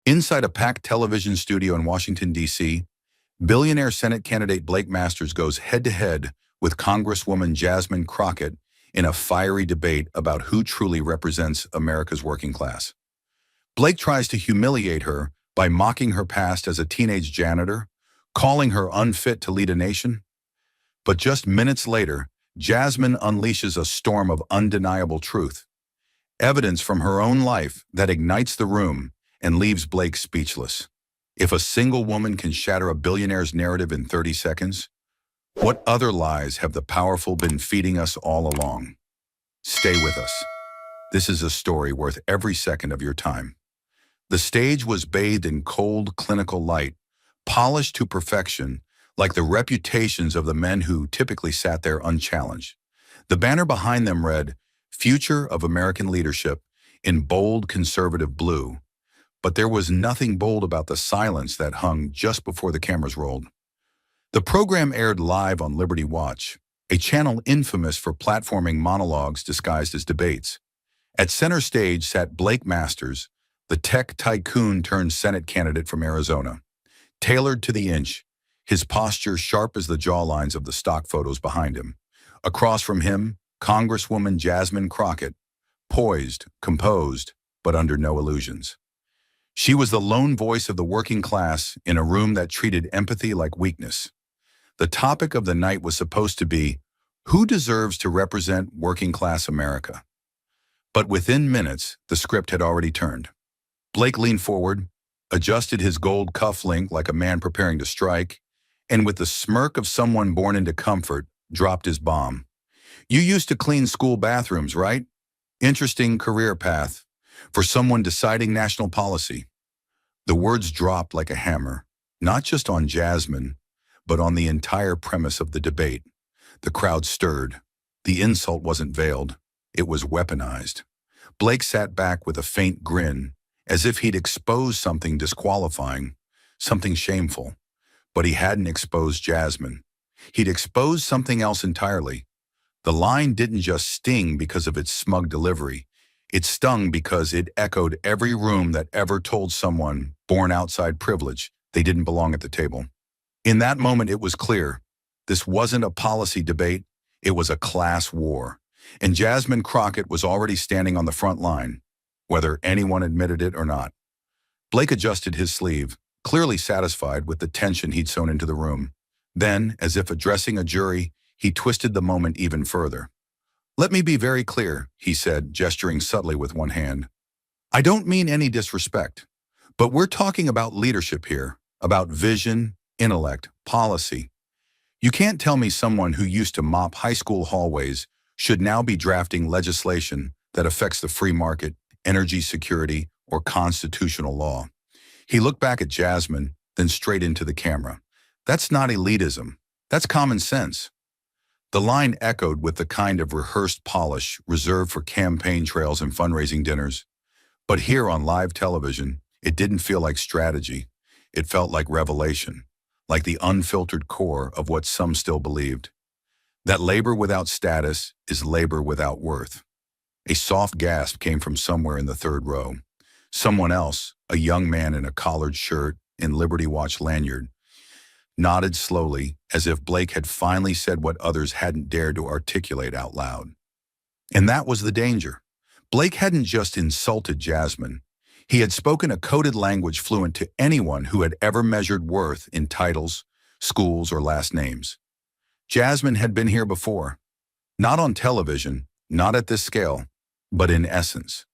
Inside a packed television studio in Washington, D.C., billionaire Senate candidate Blake Masters goes head-to-head with Congresswoman Jasmine Crockett in a fiery debate about who truly represents America's working class. Blake tries to humiliate her by mocking her past as a teenage janitor, calling her unfit to lead a nation. But just minutes later, Jasmine unleashes a storm of undeniable truth, evidence from her own life that ignites the room and leaves Blake speechless. If a single woman can shatter a billionaire's narrative in 30 seconds, what other lies have the powerful been feeding us all along? Stay with us. This is a story worth every second of your time. The stage was bathed in cold, clinical light, polished to perfection, like the reputations of the men who typically sat there unchallenged. The banner behind them read, "Future of American Leadership," in bold conservative blue. But there was nothing bold about the silence that hung just before the cameras rolled. The program aired live on Liberty Watch, a channel infamous for platforming monologues disguised as debates. At center stage sat Blake Masters, the tech tycoon turned Senate candidate from Arizona. Tailored to the inch, his posture sharp as the jawlines of the stock photos behind him. Across from him, Congresswoman Jasmine Crockett, poised, composed, but under no illusions. She was the lone voice of the working class in a room that treated empathy like weakness. The topic of the night was supposed to be, who deserves to represent working class America? But within minutes, the script had already turned. Blake leaned forward, adjusted his gold cufflink like a man preparing to strike, and with the smirk of someone born into comfort, dropped his bomb. "You used to clean school bathrooms, right? Interesting career path for someone deciding national policy." The words dropped like a hammer, not just on Jasmine, but on the entire premise of the debate. The crowd stirred. The insult wasn't veiled. It was weaponized. Blake sat back with a faint grin, as if he'd exposed something disqualifying, something shameful. But he hadn't exposed Jasmine. He'd exposed something else entirely. The line didn't just sting because of its smug delivery. It stung because it echoed every room that ever told someone, born outside privilege, they didn't belong at the table. In that moment, it was clear. This wasn't a policy debate. It was a class war. And Jasmine Crockett was already standing on the front line, whether anyone admitted it or not. Blake adjusted his sleeve, clearly satisfied with the tension he'd sewn into the room. Then, as if addressing a jury, he twisted the moment even further. "Let me be very clear," he said, gesturing subtly with one hand. "I don't mean any disrespect, but we're talking about leadership here, about vision, intellect, policy. You can't tell me someone who used to mop high school hallways should now be drafting legislation that affects the free market, energy security, or constitutional law." He looked back at Jasmine, then straight into the camera. "That's not elitism. That's common sense." The line echoed with the kind of rehearsed polish reserved for campaign trails and fundraising dinners. But here on live television, it didn't feel like strategy. It felt like revelation, like the unfiltered core of what some still believed. That labor without status is labor without worth. A soft gasp came from somewhere in the third row. Someone else, a young man in a collared shirt and Liberty Watch lanyard, nodded slowly as if Blake had finally said what others hadn't dared to articulate out loud. And that was the danger. Blake hadn't just insulted Jasmine. He had spoken a coded language fluent to anyone who had ever measured worth in titles, schools, or last names. Jasmine had been here before. Not on television, not at this scale, but in essence.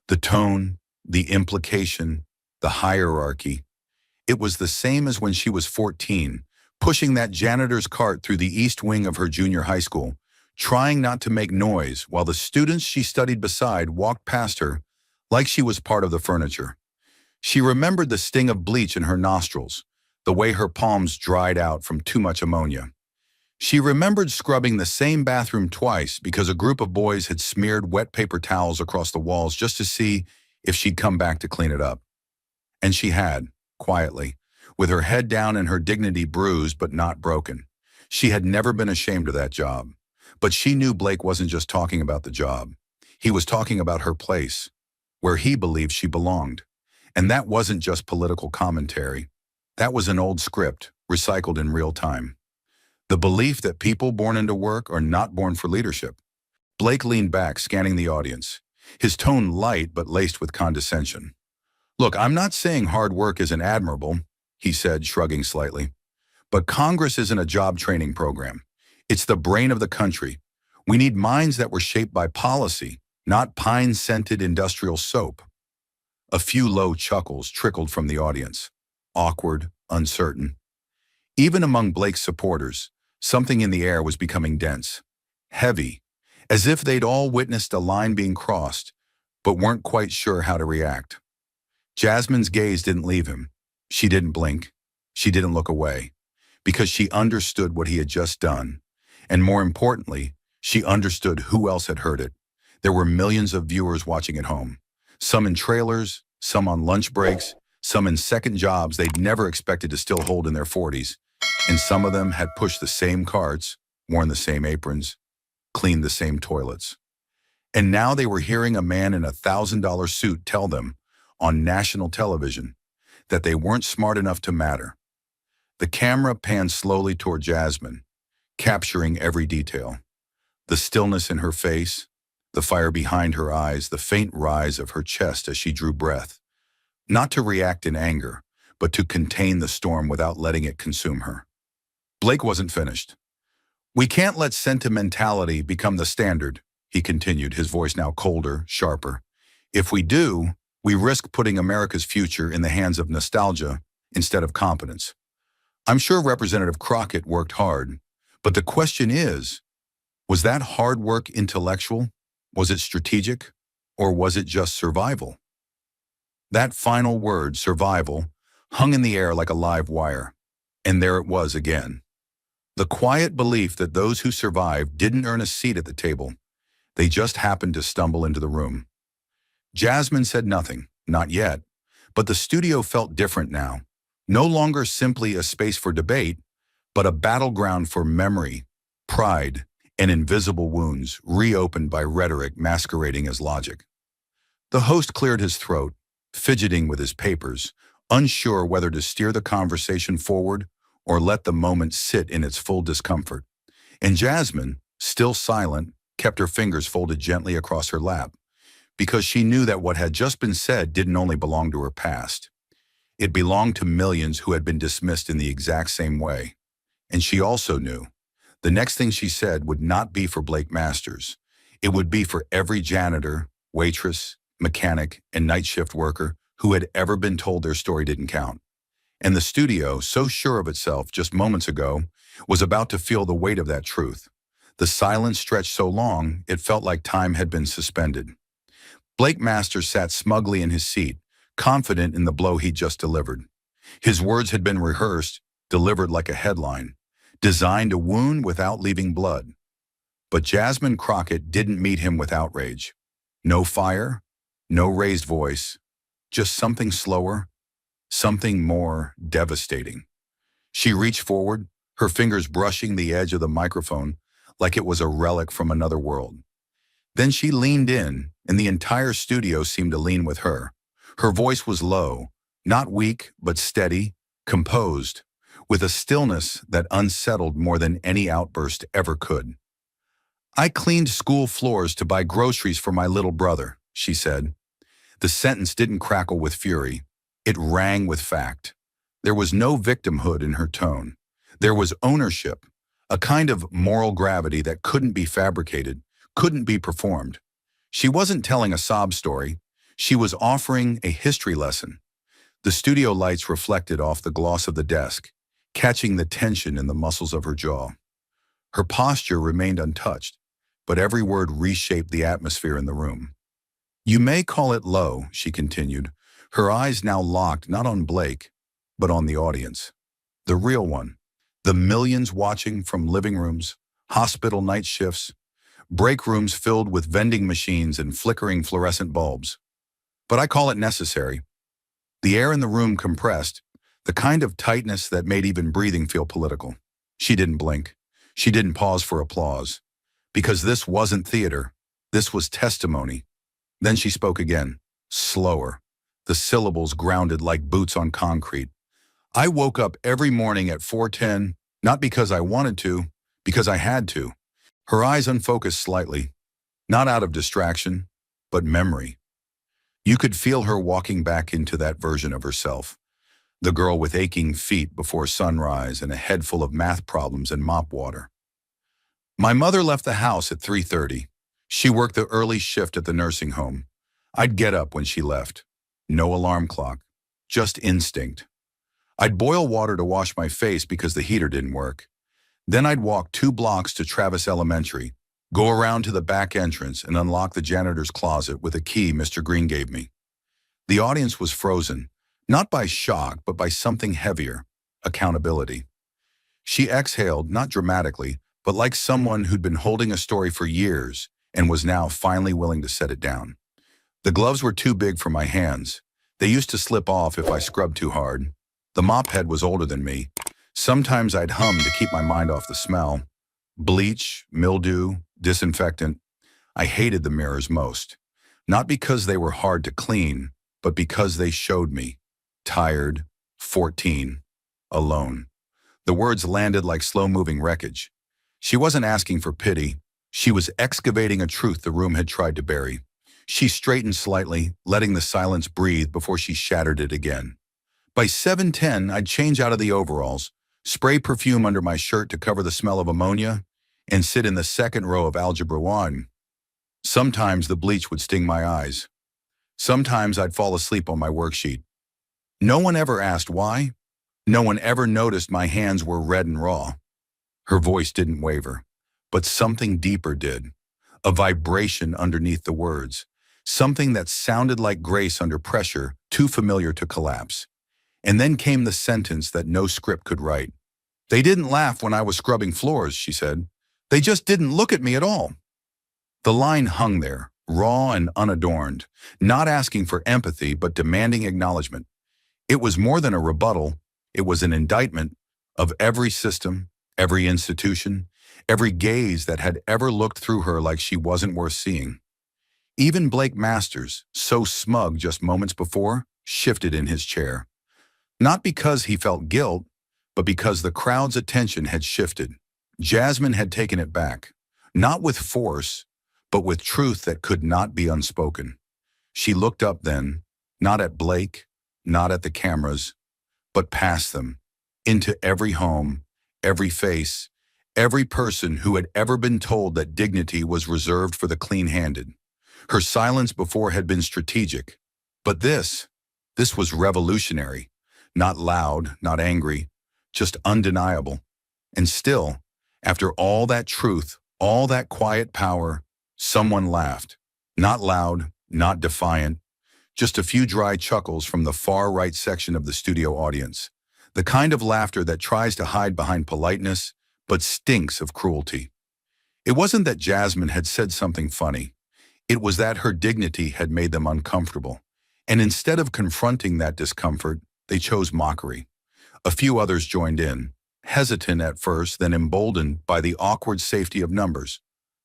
The tone, the implication, the hierarchy. It was the same as when she was 14, pushing that janitor's cart through the east wing of her junior high school, trying not to make noise while the students she studied beside walked past her like she was part of the furniture. She remembered the sting of bleach in her nostrils, the way her palms dried out from too much ammonia. She remembered scrubbing the same bathroom twice because a group of boys had smeared wet paper towels across the walls just to see if she'd come back to clean it up. And she had. Quietly, with her head down and her dignity bruised but not broken. She had never been ashamed of that job. But she knew Blake wasn't just talking about the job. He was talking about her place, where he believed she belonged. And that wasn't just political commentary. That was an old script, recycled in real time. The belief that people born into work are not born for leadership. Blake leaned back, scanning the audience, his tone light but laced with condescension. "Look, I'm not saying hard work isn't admirable," he said, shrugging slightly. "But Congress isn't a job training program. It's the brain of the country. We need minds that were shaped by policy, not pine-scented industrial soap." A few low chuckles trickled from the audience, awkward, uncertain. Even among Blake's supporters, something in the air was becoming dense, heavy, as if they'd all witnessed a line being crossed, but weren't quite sure how to react. Jasmine's gaze didn't leave him. She didn't blink. She didn't look away, because she understood what he had just done. And more importantly, she understood who else had heard it. There were millions of viewers watching at home, some in trailers, some on lunch breaks, some in second jobs they'd never expected to still hold in their 40s, and some of them had pushed the same carts, worn the same aprons, cleaned the same toilets. And now they were hearing a man in a $1,000 suit tell them, on national television, that they weren't smart enough to matter. The camera panned slowly toward Jasmine, capturing every detail. The stillness in her face, the fire behind her eyes, the faint rise of her chest as she drew breath. Not to react in anger, but to contain the storm without letting it consume her. Blake wasn't finished. "We can't let sentimentality become the standard," he continued, his voice now colder, sharper. "If we do, we risk putting America's future in the hands of nostalgia instead of competence. I'm sure Representative Crockett worked hard, but the question is, was that hard work intellectual? Was it strategic? Or was it just survival?" That final word, survival, hung in the air like a live wire. And there it was again. The quiet belief that those who survived didn't earn a seat at the table. They just happened to stumble into the room. Jasmine said nothing, not yet, but the studio felt different now. No longer simply a space for debate, but a battleground for memory, pride, and invisible wounds reopened by rhetoric masquerading as logic. The host cleared his throat, fidgeting with his papers, unsure whether to steer the conversation forward or let the moment sit in its full discomfort. And Jasmine, still silent, kept her fingers folded gently across her lap, because she knew that what had just been said didn't only belong to her past. It belonged to millions who had been dismissed in the exact same way. And she also knew the next thing she said would not be for Blake Masters. It would be for every janitor, waitress, mechanic, and night shift worker who had ever been told their story didn't count. And the studio, so sure of itself just moments ago, was about to feel the weight of that truth. The silence stretched so long, it felt like time had been suspended. Blake Masters sat smugly in his seat, confident in the blow he'd just delivered. His words had been rehearsed, delivered like a headline, designed to wound without leaving blood. But Jasmine Crockett didn't meet him with outrage. No fire, no raised voice, just something slower, something more devastating. She reached forward, her fingers brushing the edge of the microphone like it was a relic from another world. Then she leaned in, and the entire studio seemed to lean with her. Her voice was low, not weak, but steady, composed, with a stillness that unsettled more than any outburst ever could. "I cleaned school floors to buy groceries for my little brother," she said. The sentence didn't crackle with fury. It rang with fact. There was no victimhood in her tone. There was ownership, a kind of moral gravity that couldn't be fabricated, couldn't be performed. She wasn't telling a sob story. She was offering a history lesson. The studio lights reflected off the gloss of the desk, catching the tension in the muscles of her jaw. Her posture remained untouched, but every word reshaped the atmosphere in the room. "You may call it low," she continued, her eyes now locked not on Blake, but on the audience. The real one. The millions watching from living rooms, hospital night shifts, break rooms filled with vending machines and flickering fluorescent bulbs. But I call it necessary. The air in the room compressed, the kind of tightness that made even breathing feel political. She didn't blink. She didn't pause for applause. Because this wasn't theater. This was testimony. Then she spoke again, slower, the syllables grounded like boots on concrete. I woke up every morning at 4:10, not because I wanted to, because I had to. Her eyes unfocused slightly, not out of distraction, but memory. You could feel her walking back into that version of herself, the girl with aching feet before sunrise and a head full of math problems and mop water. My mother left the house at 3:30. She worked the early shift at the nursing home. I'd get up when she left. No alarm clock, just instinct. I'd boil water to wash my face because the heater didn't work. Then I'd walk 2 blocks to Travis Elementary, go around to the back entrance and unlock the janitor's closet with a key Mr. Green gave me. The audience was frozen, not by shock, but by something heavier, accountability. She exhaled, not dramatically, but like someone who'd been holding a story for years and was now finally willing to set it down. The gloves were too big for my hands. They used to slip off if I scrubbed too hard. The mop head was older than me. Sometimes I'd hum to keep my mind off the smell. Bleach, mildew, disinfectant. I hated the mirrors most. Not because they were hard to clean, but because they showed me. Tired, 14, alone. The words landed like slow-moving wreckage. She wasn't asking for pity. She was excavating a truth the room had tried to bury. She straightened slightly, letting the silence breathe before she shattered it again. By 7:10, I'd change out of the overalls, spray perfume under my shirt to cover the smell of ammonia, and sit in the second row of Algebra 1. Sometimes the bleach would sting my eyes. Sometimes I'd fall asleep on my worksheet. No one ever asked why. No one ever noticed my hands were red and raw. Her voice didn't waver, but something deeper did. A vibration underneath the words. Something that sounded like grace under pressure, too familiar to collapse. And then came the sentence that no script could write. "They didn't laugh when I was scrubbing floors," she said. "They just didn't look at me at all." The line hung there, raw and unadorned, not asking for empathy but demanding acknowledgement. It was more than a rebuttal. It was an indictment of every system, every institution, every gaze that had ever looked through her like she wasn't worth seeing. Even Blake Masters, so smug just moments before, shifted in his chair. Not because he felt guilt, but because the crowd's attention had shifted. Jasmine had taken it back, not with force, but with truth that could not be unspoken. She looked up then, not at Blake, not at the cameras, but past them, into every home, every face, every person who had ever been told that dignity was reserved for the clean-handed. Her silence before had been strategic, but this was revolutionary, not loud, not angry, just undeniable. And still, after all that truth, all that quiet power, someone laughed. Not loud, not defiant, just a few dry chuckles from the far right section of the studio audience. The kind of laughter that tries to hide behind politeness, but stinks of cruelty. It wasn't that Jasmine had said something funny. It was that her dignity had made them uncomfortable. And instead of confronting that discomfort, they chose mockery. A few others joined in, hesitant at first, then emboldened by the awkward safety of numbers.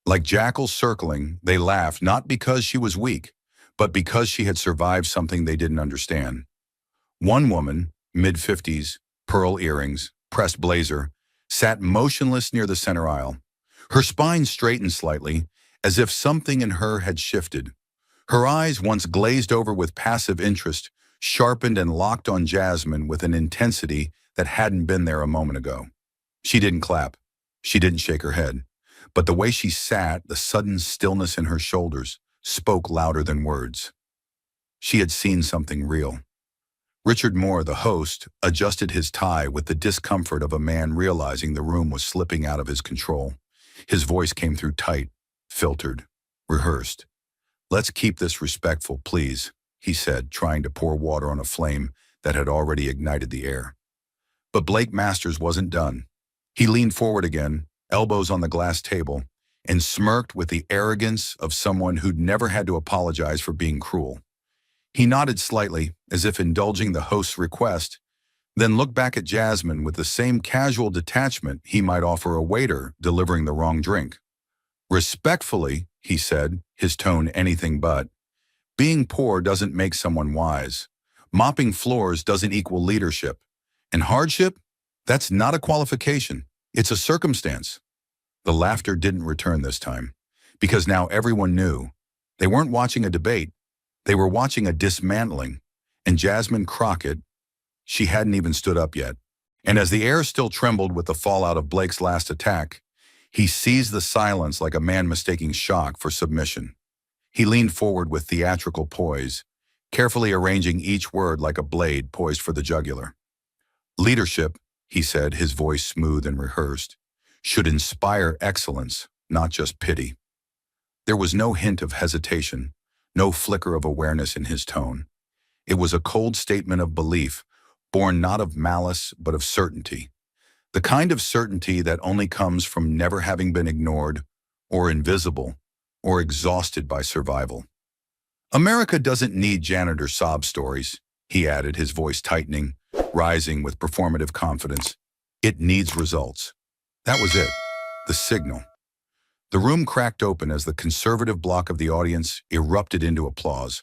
Like jackals circling, they laughed not because she was weak, but because she had survived something they didn't understand. One woman, mid-50s, pearl earrings, pressed blazer, sat motionless near the center aisle. Her spine straightened slightly, as if something in her had shifted. Her eyes, once glazed over with passive interest, sharpened and locked on Jasmine with an intensity that hadn't been there a moment ago. She didn't clap. She didn't shake her head. But the way she sat, the sudden stillness in her shoulders, spoke louder than words. She had seen something real. Richard Moore, the host, adjusted his tie with the discomfort of a man realizing the room was slipping out of his control. His voice came through tight, filtered, rehearsed. "Let's keep this respectful, please," he said, trying to pour water on a flame that had already ignited the air. But Blake Masters wasn't done. He leaned forward again, elbows on the glass table, and smirked with the arrogance of someone who'd never had to apologize for being cruel. He nodded slightly, as if indulging the host's request, then looked back at Jasmine with the same casual detachment he might offer a waiter delivering the wrong drink. "Respectfully," he said, his tone anything but, Being poor doesn't make someone wise. Mopping floors doesn't equal leadership. And hardship? That's not a qualification. It's a circumstance. The laughter didn't return this time, because now everyone knew. They weren't watching a debate. They were watching a dismantling. And Jasmine Crockett, she hadn't even stood up yet. And as the air still trembled with the fallout of Blake's last attack, he seized the silence like a man mistaking shock for submission. He leaned forward with theatrical poise, carefully arranging each word like a blade poised for the jugular. Leadership, he said, his voice smooth and rehearsed, should inspire excellence, not just pity. There was no hint of hesitation, no flicker of awareness in his tone. It was a cold statement of belief, born not of malice but of certainty. The kind of certainty that only comes from never having been ignored, or invisible, or exhausted by survival. America doesn't need janitor sob stories, he added, his voice tightening, rising with performative confidence. It needs results. That was it, the signal. The room cracked open as the conservative block of the audience erupted into applause.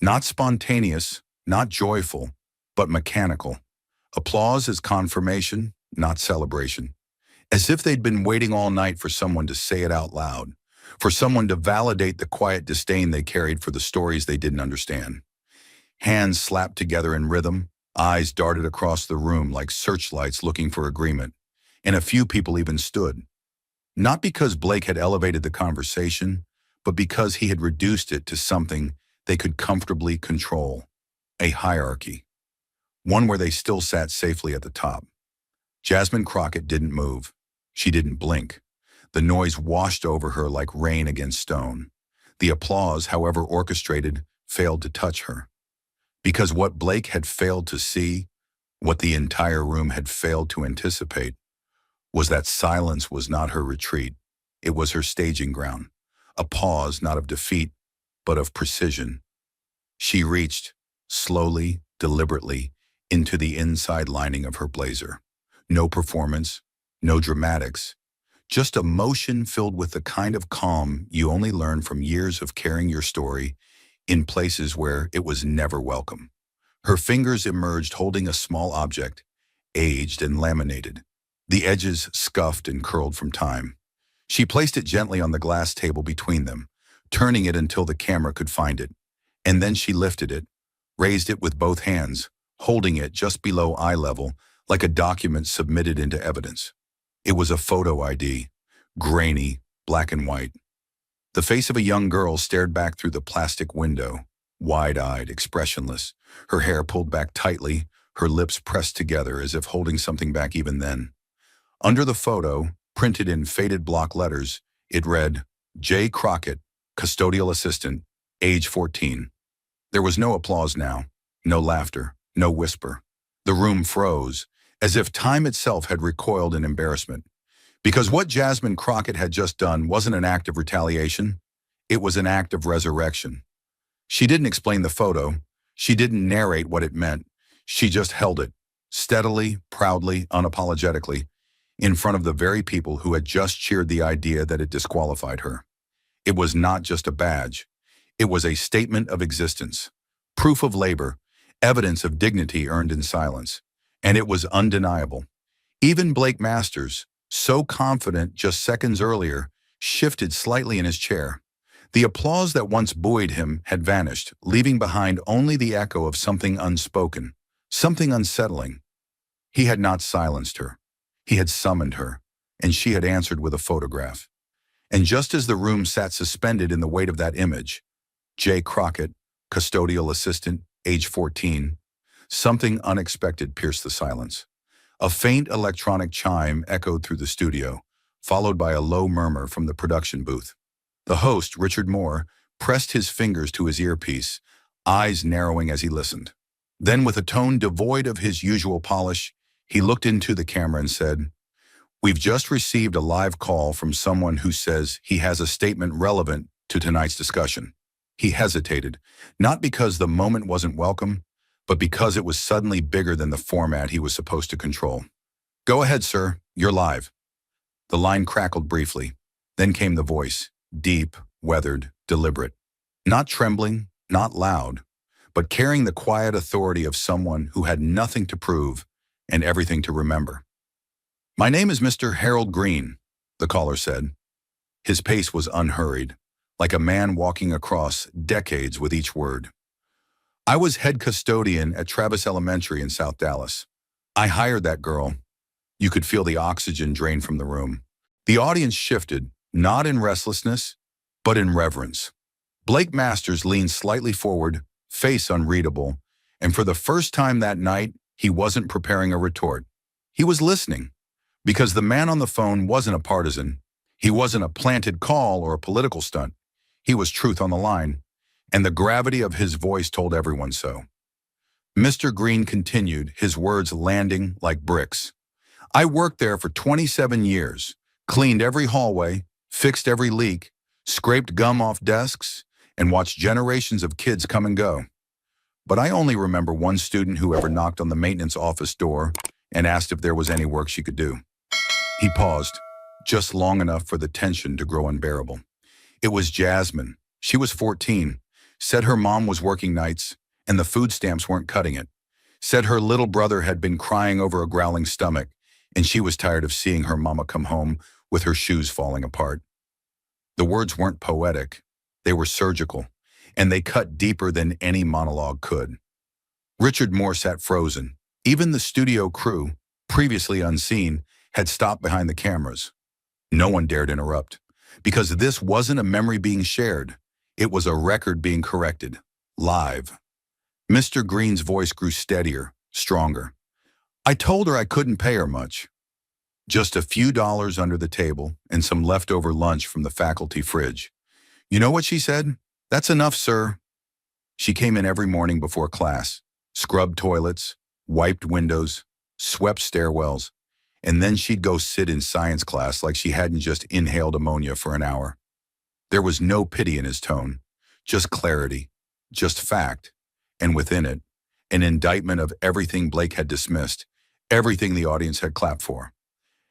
Not spontaneous, not joyful, but mechanical. Applause as confirmation, not celebration. As if they'd been waiting all night for someone to say it out loud, for someone to validate the quiet disdain they carried for the stories they didn't understand. Hands slapped together in rhythm, eyes darted across the room like searchlights looking for agreement, and a few people even stood. Not because Blake had elevated the conversation, but because he had reduced it to something they could comfortably control, a hierarchy. One where they still sat safely at the top. Jasmine Crockett didn't move. She didn't blink. The noise washed over her like rain against stone. The applause, however orchestrated, failed to touch her. Because what Blake had failed to see, what the entire room had failed to anticipate, was that silence was not her retreat. It was her staging ground. A pause not of defeat, but of precision. She reached, slowly, deliberately, into the inside lining of her blazer. No performance, no dramatics, just a motion filled with the kind of calm you only learn from years of carrying your story in places where it was never welcome. Her fingers emerged holding a small object, aged and laminated, the edges scuffed and curled from time. She placed it gently on the glass table between them, turning it until the camera could find it. And then she lifted it, raised it with both hands, holding it just below eye level, like a document submitted into evidence. It was a photo ID, grainy, black and white. The face of a young girl stared back through the plastic window, wide-eyed, expressionless, her hair pulled back tightly, her lips pressed together as if holding something back even then. Under the photo, printed in faded block letters, it read, J. Crockett, custodial assistant, age 14. There was no applause now, no laughter, no whisper. The room froze, as if time itself had recoiled in embarrassment. Because what Jasmine Crockett had just done wasn't an act of retaliation, it was an act of resurrection. She didn't explain the photo, she didn't narrate what it meant, she just held it, steadily, proudly, unapologetically, in front of the very people who had just cheered the idea that it disqualified her. It was not just a badge, it was a statement of existence, proof of labor, evidence of dignity earned in silence, and it was undeniable. Even Blake Masters, so confident just seconds earlier, shifted slightly in his chair. The applause that once buoyed him had vanished, leaving behind only the echo of something unspoken, something unsettling. He had not silenced her. He had summoned her, and she had answered with a photograph. And just as the room sat suspended in the weight of that image, J. Crockett, custodial assistant, age 14, something unexpected pierced the silence. A faint electronic chime echoed through the studio, followed by a low murmur from the production booth. The host, Richard Moore, pressed his fingers to his earpiece, eyes narrowing as he listened. Then, with a tone devoid of his usual polish, he looked into the camera and said, "We've just received a live call from someone who says he has a statement relevant to tonight's discussion." He hesitated, not because the moment wasn't welcome, but because it was suddenly bigger than the format he was supposed to control. "Go ahead, sir. You're live." The line crackled briefly. Then came the voice, deep, weathered, deliberate. Not trembling, not loud, but carrying the quiet authority of someone who had nothing to prove and everything to remember. "My name is Mr. Harold Green," the caller said. His pace was unhurried, like a man walking across decades with each word. "I was head custodian at Travis Elementary in South Dallas. I hired that girl." You could feel the oxygen drain from the room. The audience shifted, not in restlessness, but in reverence. Blake Masters leaned slightly forward, face unreadable, and for the first time that night, he wasn't preparing a retort. He was listening, because the man on the phone wasn't a partisan. He wasn't a planted call or a political stunt. He was truth on the line, and the gravity of his voice told everyone so. Mr. Green continued, his words landing like bricks. "I worked there for 27 years, cleaned every hallway, fixed every leak, scraped gum off desks, and watched generations of kids come and go. But I only remember one student who ever knocked on the maintenance office door and asked if there was any work she could do." He paused, just long enough for the tension to grow unbearable. It was Jasmine. She was 14, said her mom was working nights, and the food stamps weren't cutting it. Said her little brother had been crying over a growling stomach, and she was tired of seeing her mama come home with her shoes falling apart. The words weren't poetic. They were surgical, and they cut deeper than any monologue could. Richard Moore sat frozen. Even the studio crew, previously unseen, had stopped behind the cameras. No one dared interrupt, because this wasn't a memory being shared. It was a record being corrected, live. Mr. Green's voice grew steadier, stronger. "I told her I couldn't pay her much. Just a few dollars under the table and some leftover lunch from the faculty fridge. You know what she said? 'That's enough, sir.' She came in every morning before class, scrubbed toilets, wiped windows, swept stairwells, and then she'd go sit in science class like she hadn't just inhaled ammonia for an hour." There was no pity in his tone, just clarity, just fact, and within it, an indictment of everything Blake had dismissed, everything the audience had clapped for.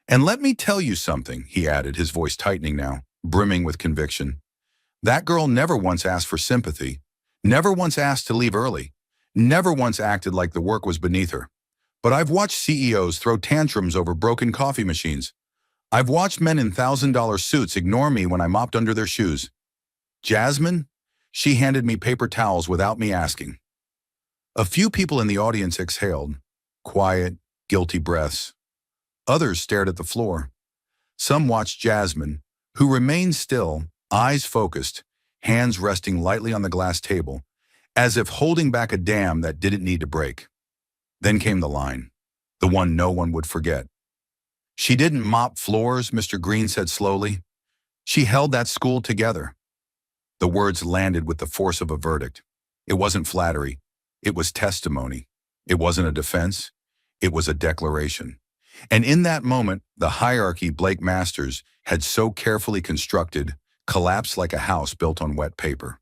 "And let me tell you something," he added, his voice tightening now, brimming with conviction. "That girl never once asked for sympathy, never once asked to leave early, never once acted like the work was beneath her. But I've watched CEOs throw tantrums over broken coffee machines. I've watched men in $1,000 suits ignore me when I mopped under their shoes. Jasmine, she handed me paper towels without me asking." A few people in the audience exhaled, quiet, guilty breaths. Others stared at the floor. Some watched Jasmine, who remained still, eyes focused, hands resting lightly on the glass table, as if holding back a dam that didn't need to break. Then came the line, the one no one would forget. "She didn't mop floors," Mr. Green said slowly. "She held that school together." The words landed with the force of a verdict. It wasn't flattery. It was testimony. It wasn't a defense. It was a declaration. And in that moment, the hierarchy Blake Masters had so carefully constructed collapsed like a house built on wet paper.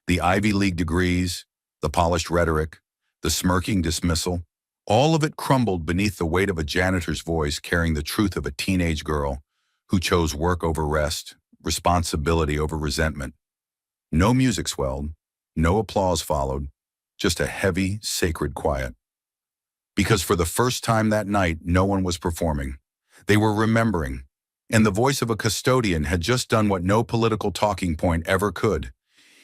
The Ivy League degrees, the polished rhetoric, the smirking dismissal, all of it crumbled beneath the weight of a janitor's voice carrying the truth of a teenage girl who chose work over rest, responsibility over resentment. No music swelled, no applause followed, just a heavy, sacred quiet. Because for the first time that night, no one was performing. They were remembering, and the voice of a custodian had just done what no political talking point ever could.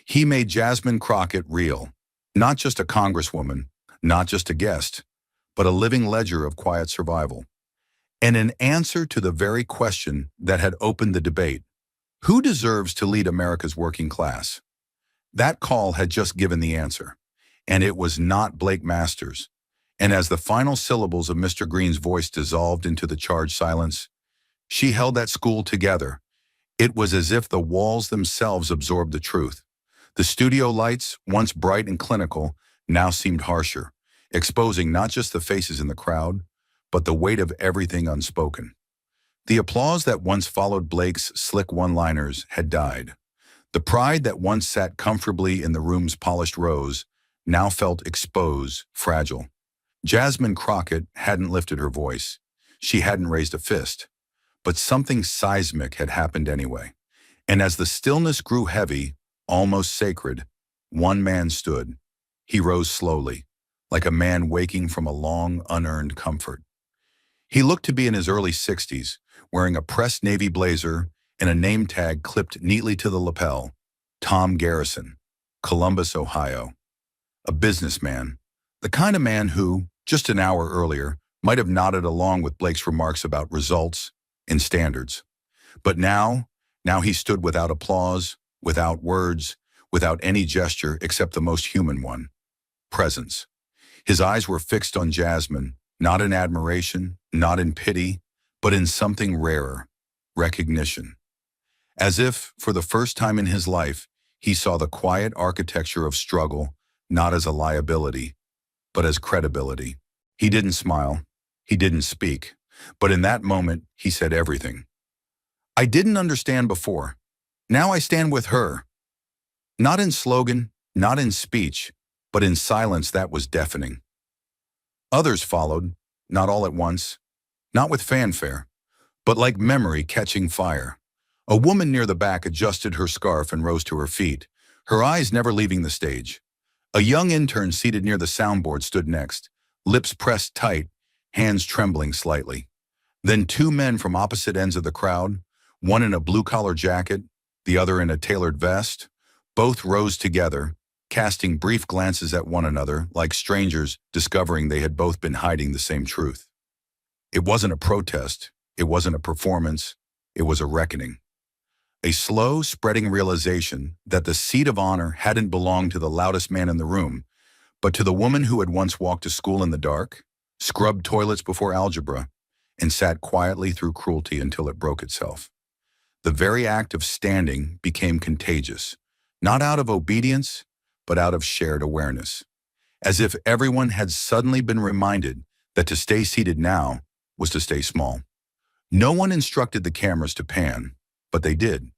He made Jasmine Crockett real, not just a congresswoman, not just a guest, but a living ledger of quiet survival. And an answer to the very question that had opened the debate: who deserves to lead America's working class? That call had just given the answer, and it was not Blake Masters. And as the final syllables of Mr. Green's voice dissolved into the charged silence, she held that school together. It was as if the walls themselves absorbed the truth. The studio lights, once bright and clinical, now seemed harsher, exposing not just the faces in the crowd, but the weight of everything unspoken. The applause that once followed Blake's slick one-liners had died. The pride that once sat comfortably in the room's polished rows now felt exposed, fragile. Jasmine Crockett hadn't lifted her voice. She hadn't raised a fist. But something seismic had happened anyway. And as the stillness grew heavy, almost sacred, one man stood. He rose slowly, like a man waking from a long, unearned comfort. He looked to be in his early 60s, wearing a pressed navy blazer and a name tag clipped neatly to the lapel. Tom Garrison, Columbus, Ohio. A businessman. The kind of man who, just an hour earlier, might have nodded along with Blake's remarks about results and standards. But now he stood without applause, without words, without any gesture except the most human one: presence. His eyes were fixed on Jasmine, not in admiration, not in pity, but in something rarer: recognition. As if, for the first time in his life, he saw the quiet architecture of struggle not as a liability, but as credibility. He didn't smile, he didn't speak, but in that moment he said everything. I didn't understand before. Now I stand with her. Not in slogan, not in speech, but in silence that was deafening. Others followed, not all at once, not with fanfare, but like memory catching fire. A woman near the back adjusted her scarf and rose to her feet, her eyes never leaving the stage. A young intern seated near the soundboard stood next, lips pressed tight, hands trembling slightly. Then two men from opposite ends of the crowd, one in a blue-collar jacket, the other in a tailored vest, both rose together, casting brief glances at one another like strangers discovering they had both been hiding the same truth. It wasn't a protest, it wasn't a performance, it was a reckoning. A slow, spreading realization that the seat of honor hadn't belonged to the loudest man in the room, but to the woman who had once walked to school in the dark, scrubbed toilets before algebra, and sat quietly through cruelty until it broke itself. The very act of standing became contagious, not out of obedience, but out of shared awareness, as if everyone had suddenly been reminded that to stay seated now was to stay small. No one instructed the cameras to pan, but they did.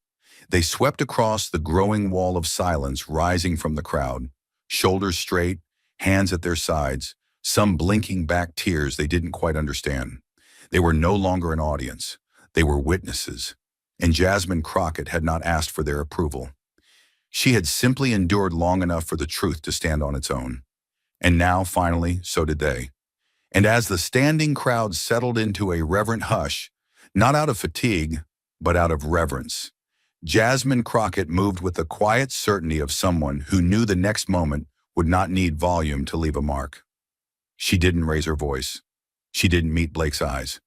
They swept across the growing wall of silence rising from the crowd, shoulders straight, hands at their sides, some blinking back tears they didn't quite understand. They were no longer an audience. They were witnesses. And Jasmine Crockett had not asked for their approval. She had simply endured long enough for the truth to stand on its own. And now, finally, so did they. And as the standing crowd settled into a reverent hush, not out of fatigue, but out of reverence, Jasmine Crockett moved with the quiet certainty of someone who knew the next moment would not need volume to leave a mark. She didn't raise her voice. She didn't meet Blake's eyes.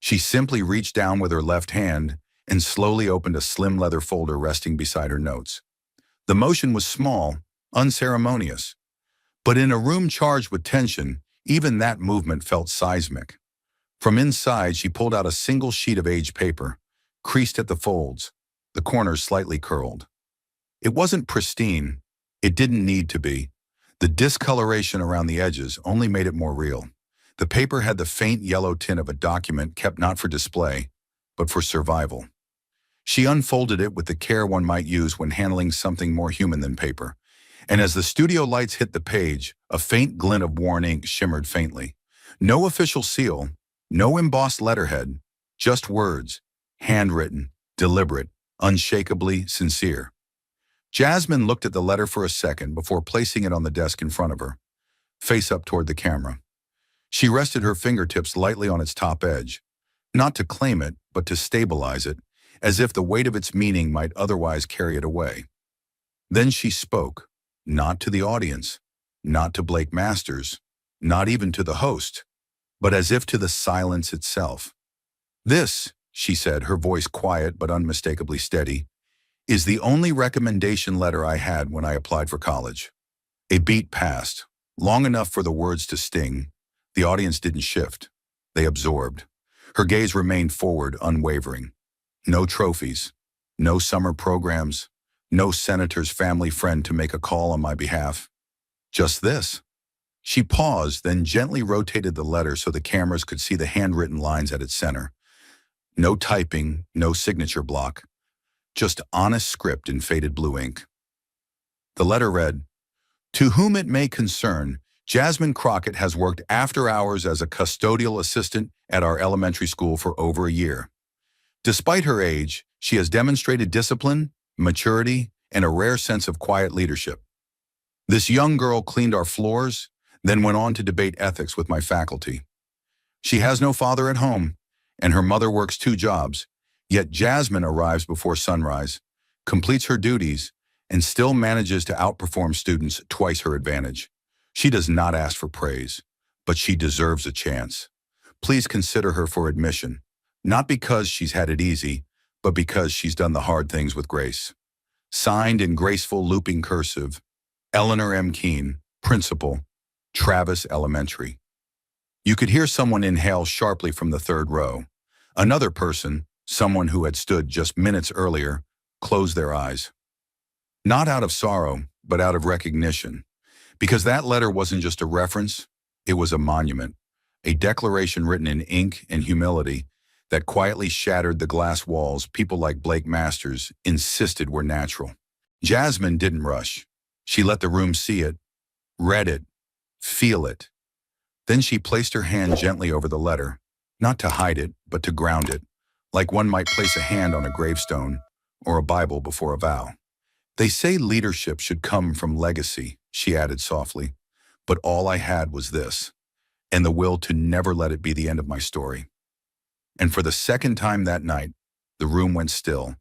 She simply reached down with her left hand and slowly opened a slim leather folder resting beside her notes. The motion was small, unceremonious, but in a room charged with tension, even that movement felt seismic. From inside, she pulled out a single sheet of aged paper, creased at the folds, the corners slightly curled. It wasn't pristine. It didn't need to be. The discoloration around the edges only made it more real. The paper had the faint yellow tint of a document kept not for display, but for survival. She unfolded it with the care one might use when handling something more human than paper. And as the studio lights hit the page, a faint glint of worn ink shimmered faintly. No official seal, no embossed letterhead, just words, handwritten, deliberate, unshakably sincere. Jasmine looked at the letter for a second before placing it on the desk in front of her, face up toward the camera. She rested her fingertips lightly on its top edge, not to claim it, but to stabilize it, as if the weight of its meaning might otherwise carry it away. Then she spoke, not to the audience, not to Blake Masters, not even to the host, but as if to the silence itself. This, she said, her voice quiet but unmistakably steady, is the only recommendation letter I had when I applied for college. A beat passed, long enough for the words to sting. The audience didn't shift. They absorbed. Her gaze remained forward, unwavering. No trophies, no summer programs, no senator's family friend to make a call on my behalf. Just this. She paused, then gently rotated the letter so the cameras could see the handwritten lines at its center. No typing, no signature block, just honest script in faded blue ink. The letter read, "To whom it may concern, Jasmine Crockett has worked after hours as a custodial assistant at our elementary school for over a year. Despite her age, she has demonstrated discipline, maturity, and a rare sense of quiet leadership. This young girl cleaned our floors, then went on to debate ethics with my faculty. She has no father at home, and her mother works 2 jobs, yet Jasmine arrives before sunrise, completes her duties, and still manages to outperform students twice her advantage. She does not ask for praise, but she deserves a chance. Please consider her for admission, not because she's had it easy, but because she's done the hard things with grace. Signed in graceful looping cursive, Eleanor M. Keene, Principal, Travis Elementary. You could hear someone inhale sharply from the 3rd row. Another person, someone who had stood just minutes earlier, closed their eyes. Not out of sorrow, but out of recognition. Because that letter wasn't just a reference, it was a monument, a declaration written in ink and humility that quietly shattered the glass walls people like Blake Masters insisted were natural. Jasmine didn't rush. She let the room see it, read it, feel it. Then she placed her hand gently over the letter, not to hide it, but to ground it, like one might place a hand on a gravestone or a Bible before a vow. They say leadership should come from legacy, she added softly, but all I had was this, and the will to never let it be the end of my story. And for the 2nd time that night, the room went still,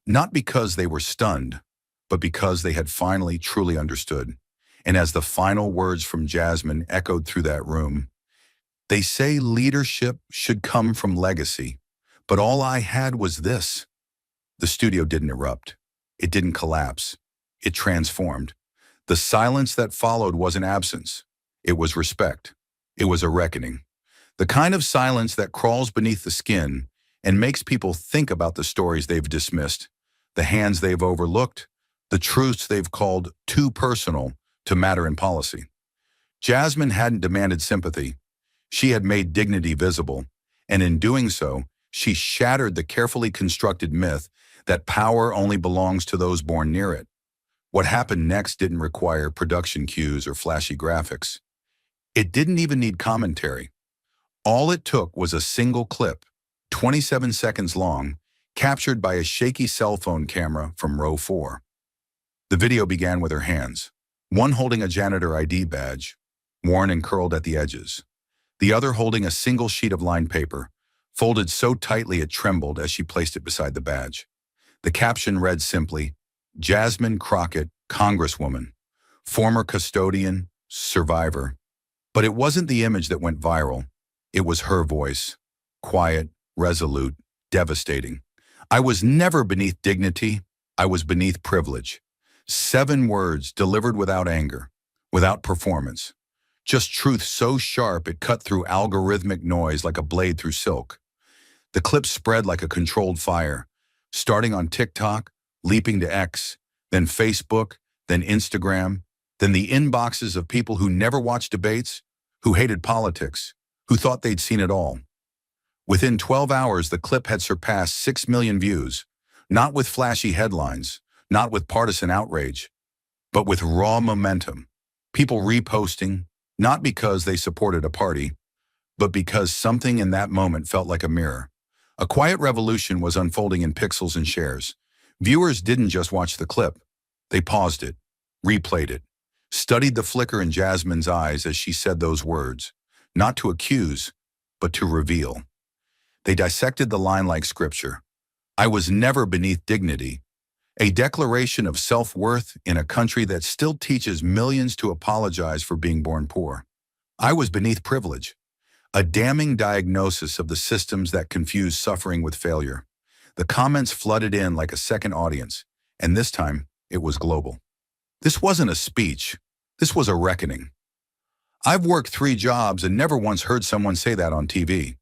not because they were stunned, but because they had finally truly understood. And as the final words from Jasmine echoed through that room, they say leadership should come from legacy, but all I had was this. The studio didn't erupt. It didn't collapse. It transformed. The silence that followed wasn't absence. It was respect. It was a reckoning. The kind of silence that crawls beneath the skin and makes people think about the stories they've dismissed, the hands they've overlooked, the truths they've called too personal to matter in policy. Jasmine hadn't demanded sympathy. She had made dignity visible, and in doing so, she shattered the carefully constructed myth that power only belongs to those born near it. What happened next didn't require production cues or flashy graphics. It didn't even need commentary. All it took was a single clip, 27 seconds long, captured by a shaky cell phone camera from row 4. The video began with her hands, one holding a janitor ID badge, worn and curled at the edges, the other holding a single sheet of lined paper, folded so tightly it trembled as she placed it beside the badge. The caption read simply, Jasmine Crockett, Congresswoman, former custodian, survivor. But it wasn't the image that went viral. It was her voice, quiet, resolute, devastating. I was never beneath dignity. I was beneath privilege. 7 words delivered without anger, without performance. Just truth so sharp it cut through algorithmic noise like a blade through silk. The clip spread like a controlled fire, starting on TikTok, leaping to X, then Facebook, then Instagram, then the inboxes of people who never watched debates, who hated politics, who thought they'd seen it all. Within 12 hours, the clip had surpassed 6 million views, not with flashy headlines, not with partisan outrage, but with raw momentum. People reposting, not because they supported a party, but because something in that moment felt like a mirror. A quiet revolution was unfolding in pixels and shares. Viewers didn't just watch the clip. They paused it, replayed it, studied the flicker in Jasmine's eyes as she said those words, not to accuse, but to reveal. They dissected the line like scripture. I was never beneath dignity, a declaration of self-worth in a country that still teaches millions to apologize for being born poor. I was beneath privilege, a damning diagnosis of the systems that confuse suffering with failure. The comments flooded in like a second audience, and this time it was global. This wasn't a speech. This was a reckoning. I've worked 3 jobs and never once heard someone say that on TV.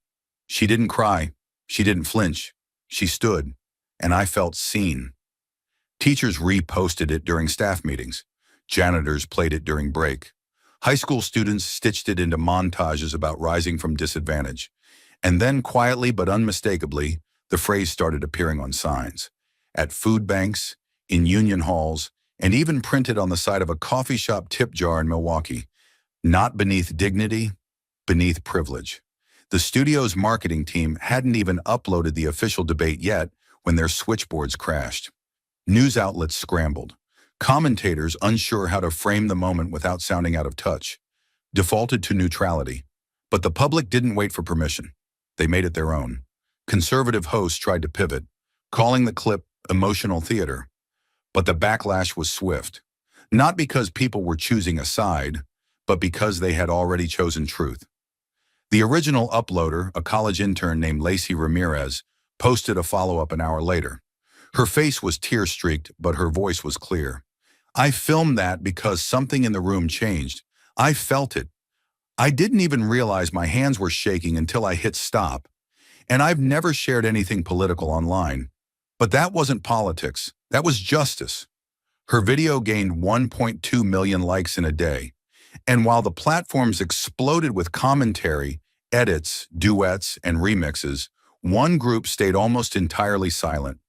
She didn't cry. She didn't flinch. She stood, and I felt seen. Teachers reposted it during staff meetings. Janitors played it during break. High school students stitched it into montages about rising from disadvantage. And then quietly but unmistakably, the phrase started appearing on signs, at food banks, in union halls, and even printed on the side of a coffee shop tip jar in Milwaukee. Not beneath dignity, beneath privilege. The studio's marketing team hadn't even uploaded the official debate yet when their switchboards crashed. News outlets scrambled. Commentators, unsure how to frame the moment without sounding out of touch, defaulted to neutrality. But the public didn't wait for permission. They made it their own. Conservative hosts tried to pivot, calling the clip emotional theater. But the backlash was swift. Not because people were choosing a side, but because they had already chosen truth. The original uploader, a college intern named Lacey Ramirez, posted a follow-up an hour later. Her face was tear-streaked, but her voice was clear. "I filmed that because something in the room changed. I felt it. I didn't even realize my hands were shaking until I hit stop. And I've never shared anything political online. But that wasn't politics. That was justice." Her video gained 1.2 million likes in a day. And while the platforms exploded with commentary, edits, duets, and remixes, one group stayed almost entirely silent: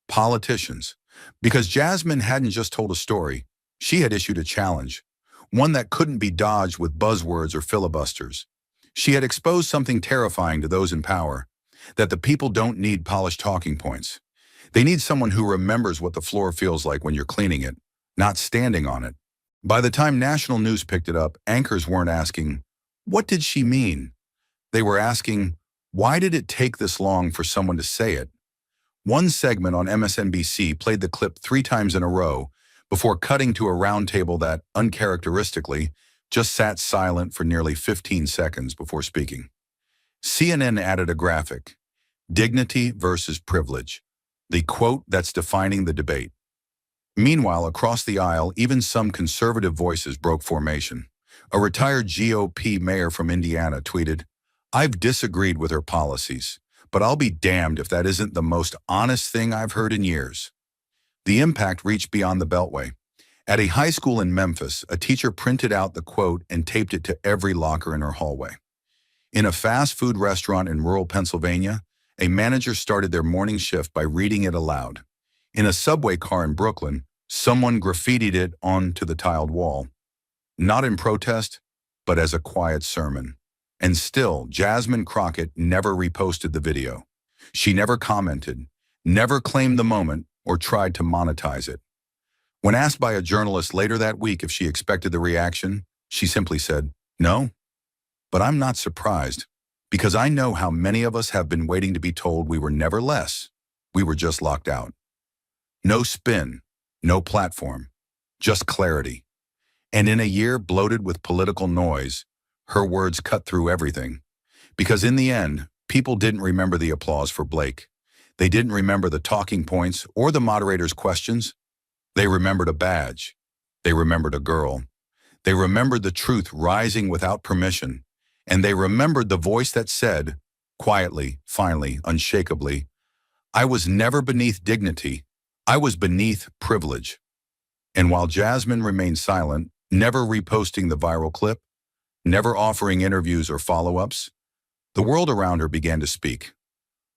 politicians. Because Jasmine hadn't just told a story, she had issued a challenge, one that couldn't be dodged with buzzwords or filibusters. She had exposed something terrifying to those in power, that the people don't need polished talking points. They need someone who remembers what the floor feels like when you're cleaning it, not standing on it. By the time national news picked it up, anchors weren't asking, "What did she mean?" They were asking, "Why did it take this long for someone to say it?" One segment on MSNBC played the clip 3 times in a row before cutting to a roundtable that, uncharacteristically, just sat silent for nearly 15 seconds before speaking. CNN added a graphic: "Dignity versus privilege," the quote that's defining the debate. Meanwhile, across the aisle, even some conservative voices broke formation. A retired GOP mayor from Indiana tweeted, "I've disagreed with her policies, but I'll be damned if that isn't the most honest thing I've heard in years." The impact reached beyond the Beltway. At a high school in Memphis, a teacher printed out the quote and taped it to every locker in her hallway. In a fast food restaurant in rural Pennsylvania, a manager started their morning shift by reading it aloud. In a subway car in Brooklyn, someone graffitied it onto the tiled wall. Not in protest, but as a quiet sermon. And still, Jasmine Crockett never reposted the video. She never commented, never claimed the moment, or tried to monetize it. When asked by a journalist later that week if she expected the reaction, she simply said, "No." But I'm not surprised, because I know how many of us have been waiting to be told we were never less. We were just locked out. No spin, no platform, just clarity. And in a year bloated with political noise, her words cut through everything. Because in the end, people didn't remember the applause for Blake. They didn't remember the talking points or the moderator's questions. They remembered a badge. They remembered a girl. They remembered the truth rising without permission. And they remembered the voice that said, quietly, finally, unshakably, "I was never beneath dignity. I was beneath privilege." And while Jasmine remained silent, never reposting the viral clip, never offering interviews or follow-ups, the world around her began to speak.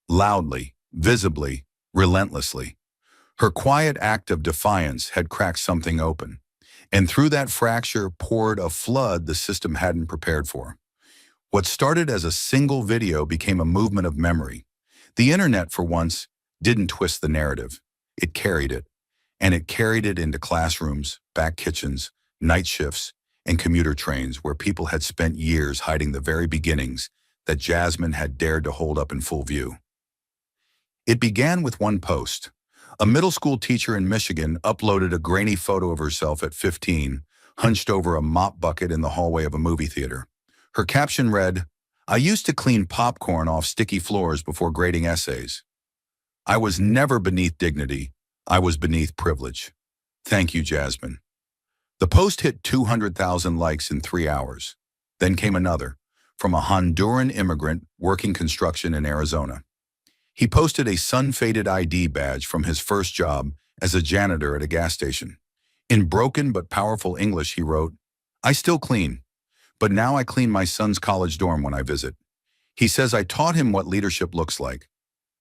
Loudly, visibly, relentlessly. Her quiet act of defiance had cracked something open. And through that fracture poured a flood the system hadn't prepared for. What started as a single video became a movement of memory. The internet, for once, didn't twist the narrative. It carried it. And it carried it into classrooms, back kitchens, night shifts, and commuter trains where people had spent years hiding the very beginnings that Jasmine had dared to hold up in full view. It began with one post. A middle school teacher in Michigan uploaded a grainy photo of herself at 15, hunched over a mop bucket in the hallway of a movie theater. Her caption read, "I used to clean popcorn off sticky floors before grading essays. I was never beneath dignity. I was beneath privilege. Thank you, Jasmine." The post hit 200,000 likes in 3 hours. Then came another, from a Honduran immigrant working construction in Arizona. He posted a sun-faded ID badge from his first job as a janitor at a gas station. In broken but powerful English, he wrote, "I still clean, but now I clean my son's college dorm when I visit. He says I taught him what leadership looks like."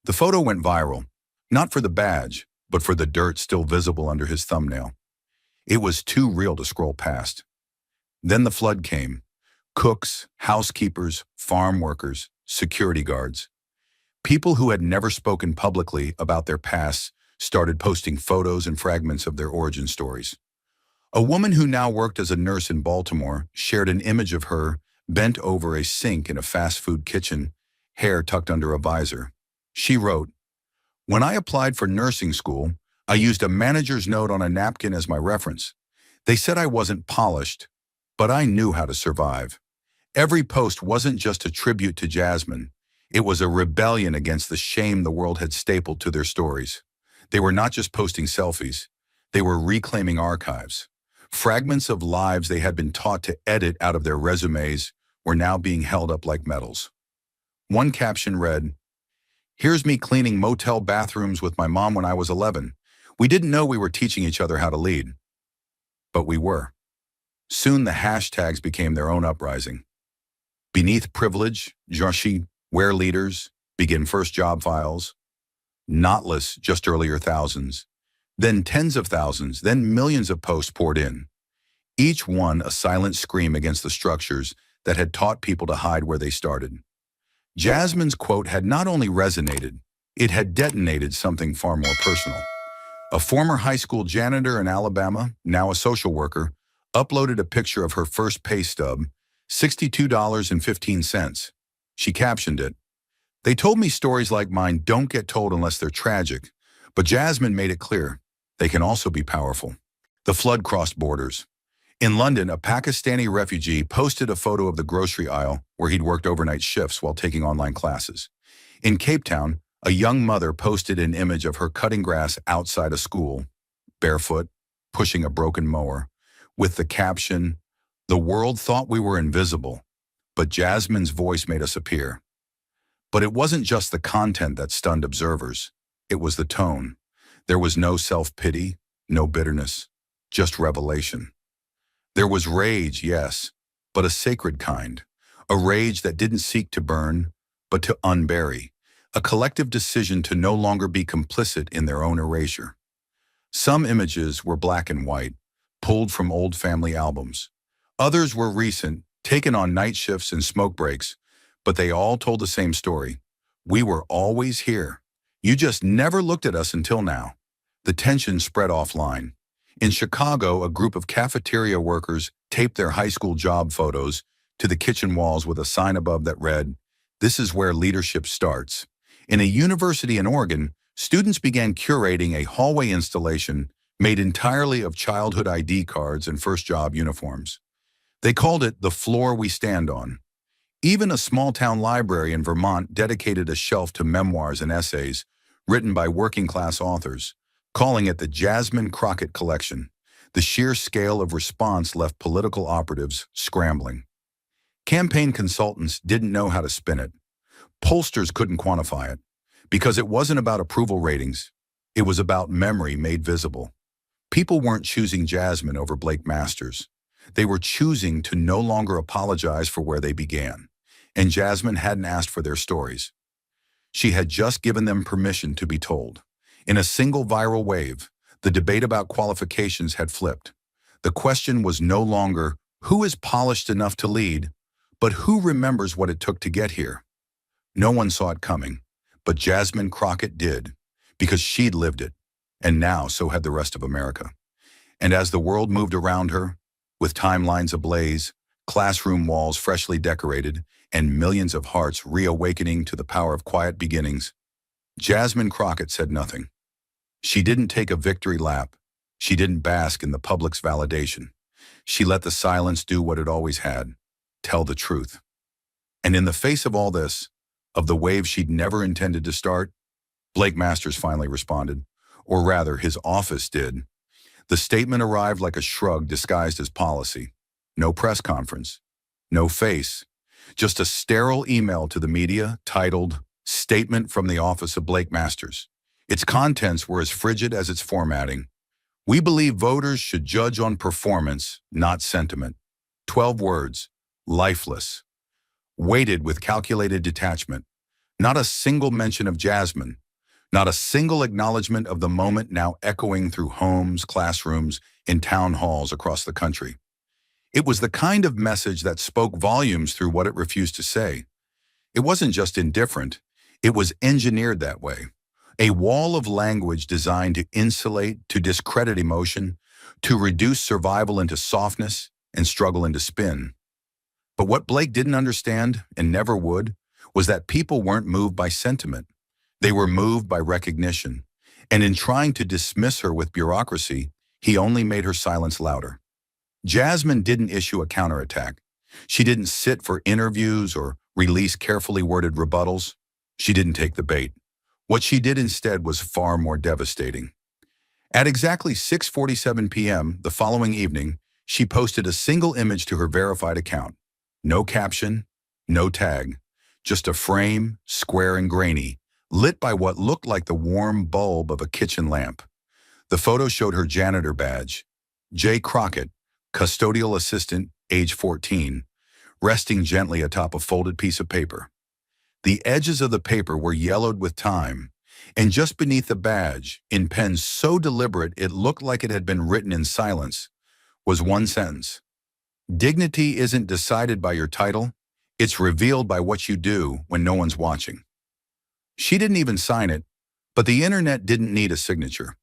The photo went viral, not for the badge, but for the dirt still visible under his thumbnail. It was too real to scroll past. Then the flood came. Cooks, housekeepers, farm workers, security guards. People who had never spoken publicly about their pasts started posting photos and fragments of their origin stories. A woman who now worked as a nurse in Baltimore shared an image of her bent over a sink in a fast food kitchen, hair tucked under a visor. She wrote, "When I applied for nursing school, I used a manager's note on a napkin as my reference. They said I wasn't polished, but I knew how to survive." Every post wasn't just a tribute to Jasmine. It was a rebellion against the shame the world had stapled to their stories. They were not just posting selfies. They were reclaiming archives. Fragments of lives they had been taught to edit out of their resumes were now being held up like medals. One caption read, "Here's me cleaning motel bathrooms with my mom when I was 11. We didn't know we were teaching each other how to lead." But we were. Soon the hashtags became their own uprising. Beneath privilege, Joshi, where leaders, begin first job files. Knotless, just earlier thousands. Then tens of thousands, then millions of posts poured in. Each one a silent scream against the structures that had taught people to hide where they started. Jasmine's quote had not only resonated, it had detonated something far more personal. A former high school janitor in Alabama, now a social worker, uploaded a picture of her first pay stub, $62.15. She captioned it, "They told me stories like mine don't get told unless they're tragic, but Jasmine made it clear they can also be powerful." The flood crossed borders. In London, a Pakistani refugee posted a photo of the grocery aisle where he'd worked overnight shifts while taking online classes. In Cape Town, a young mother posted an image of her cutting grass outside a school, barefoot, pushing a broken mower, with the caption, "The world thought we were invisible, but Jasmine's voice made us appear." But it wasn't just the content that stunned observers. It was the tone. There was no self-pity, no bitterness, just revelation. There was rage, yes, but a sacred kind. A rage that didn't seek to burn, but to unbury. A collective decision to no longer be complicit in their own erasure. Some images were black and white, pulled from old family albums. Others were recent, taken on night shifts and smoke breaks, but they all told the same story. We were always here. You just never looked at us until now. The tension spread offline. In Chicago, a group of cafeteria workers taped their high school job photos to the kitchen walls with a sign above that read, "This is where leadership starts." In a university in Oregon, students began curating a hallway installation made entirely of childhood ID cards and first job uniforms. They called it "The Floor We Stand On." Even a small-town library in Vermont dedicated a shelf to memoirs and essays written by working-class authors, calling it the Jasmine Crockett Collection. The sheer scale of response left political operatives scrambling. Campaign consultants didn't know how to spin it. Pollsters couldn't quantify it, because it wasn't about approval ratings. It was about memory made visible. People weren't choosing Jasmine over Blake Masters. They were choosing to no longer apologize for where they began. And Jasmine hadn't asked for their stories. She had just given them permission to be told. In a single viral wave, the debate about qualifications had flipped. The question was no longer, who is polished enough to lead, but who remembers what it took to get here? No one saw it coming, but Jasmine Crockett did, because she'd lived it, and now so had the rest of America. And as the world moved around her, with timelines ablaze, classroom walls freshly decorated, and millions of hearts reawakening to the power of quiet beginnings, Jasmine Crockett said nothing. She didn't take a victory lap. She didn't bask in the public's validation. She let the silence do what it always had, tell the truth. And in the face of all this, of the wave she'd never intended to start, Blake Masters finally responded, or rather, his office did. The statement arrived like a shrug disguised as policy. No press conference, no face, just a sterile email to the media titled, "Statement from the Office of Blake Masters." Its contents were as frigid as its formatting. "We believe voters should judge on performance, not sentiment." 12 words, lifeless, weighted with calculated detachment. Not a single mention of Jasmine. Not a single acknowledgement of the moment now echoing through homes, classrooms, and town halls across the country. It was the kind of message that spoke volumes through what it refused to say. It wasn't just indifferent, it was engineered that way. A wall of language designed to insulate, to discredit emotion, to reduce survival into softness and struggle into spin. But what Blake didn't understand, and never would, was that people weren't moved by sentiment. They were moved by recognition. And in trying to dismiss her with bureaucracy, he only made her silence louder. Jasmine didn't issue a counterattack. She didn't sit for interviews or release carefully worded rebuttals. She didn't take the bait. What she did instead was far more devastating. At exactly 6:47 p.m. the following evening, she posted a single image to her verified account. No caption, no tag, just a frame, square and grainy, lit by what looked like the warm bulb of a kitchen lamp. The photo showed her janitor badge, J. Crockett, custodial assistant, age 14, resting gently atop a folded piece of paper. The edges of the paper were yellowed with time, and just beneath the badge, in pen so deliberate it looked like it had been written in silence, was one sentence. Dignity isn't decided by your title, it's revealed by what you do when no one's watching. She didn't even sign it, but the internet didn't need a signature.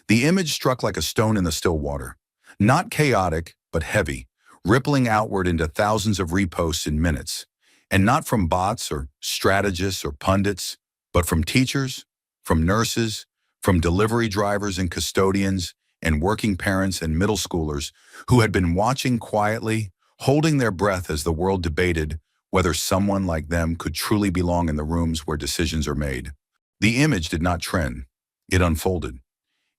The image struck like a stone in the still water. Not chaotic, but heavy, rippling outward into thousands of reposts in minutes. And not from bots or strategists or pundits, but from teachers, from nurses, from delivery drivers and custodians, and working parents and middle schoolers who had been watching quietly, holding their breath as the world debated whether someone like them could truly belong in the rooms where decisions are made. The image did not trend. It unfolded.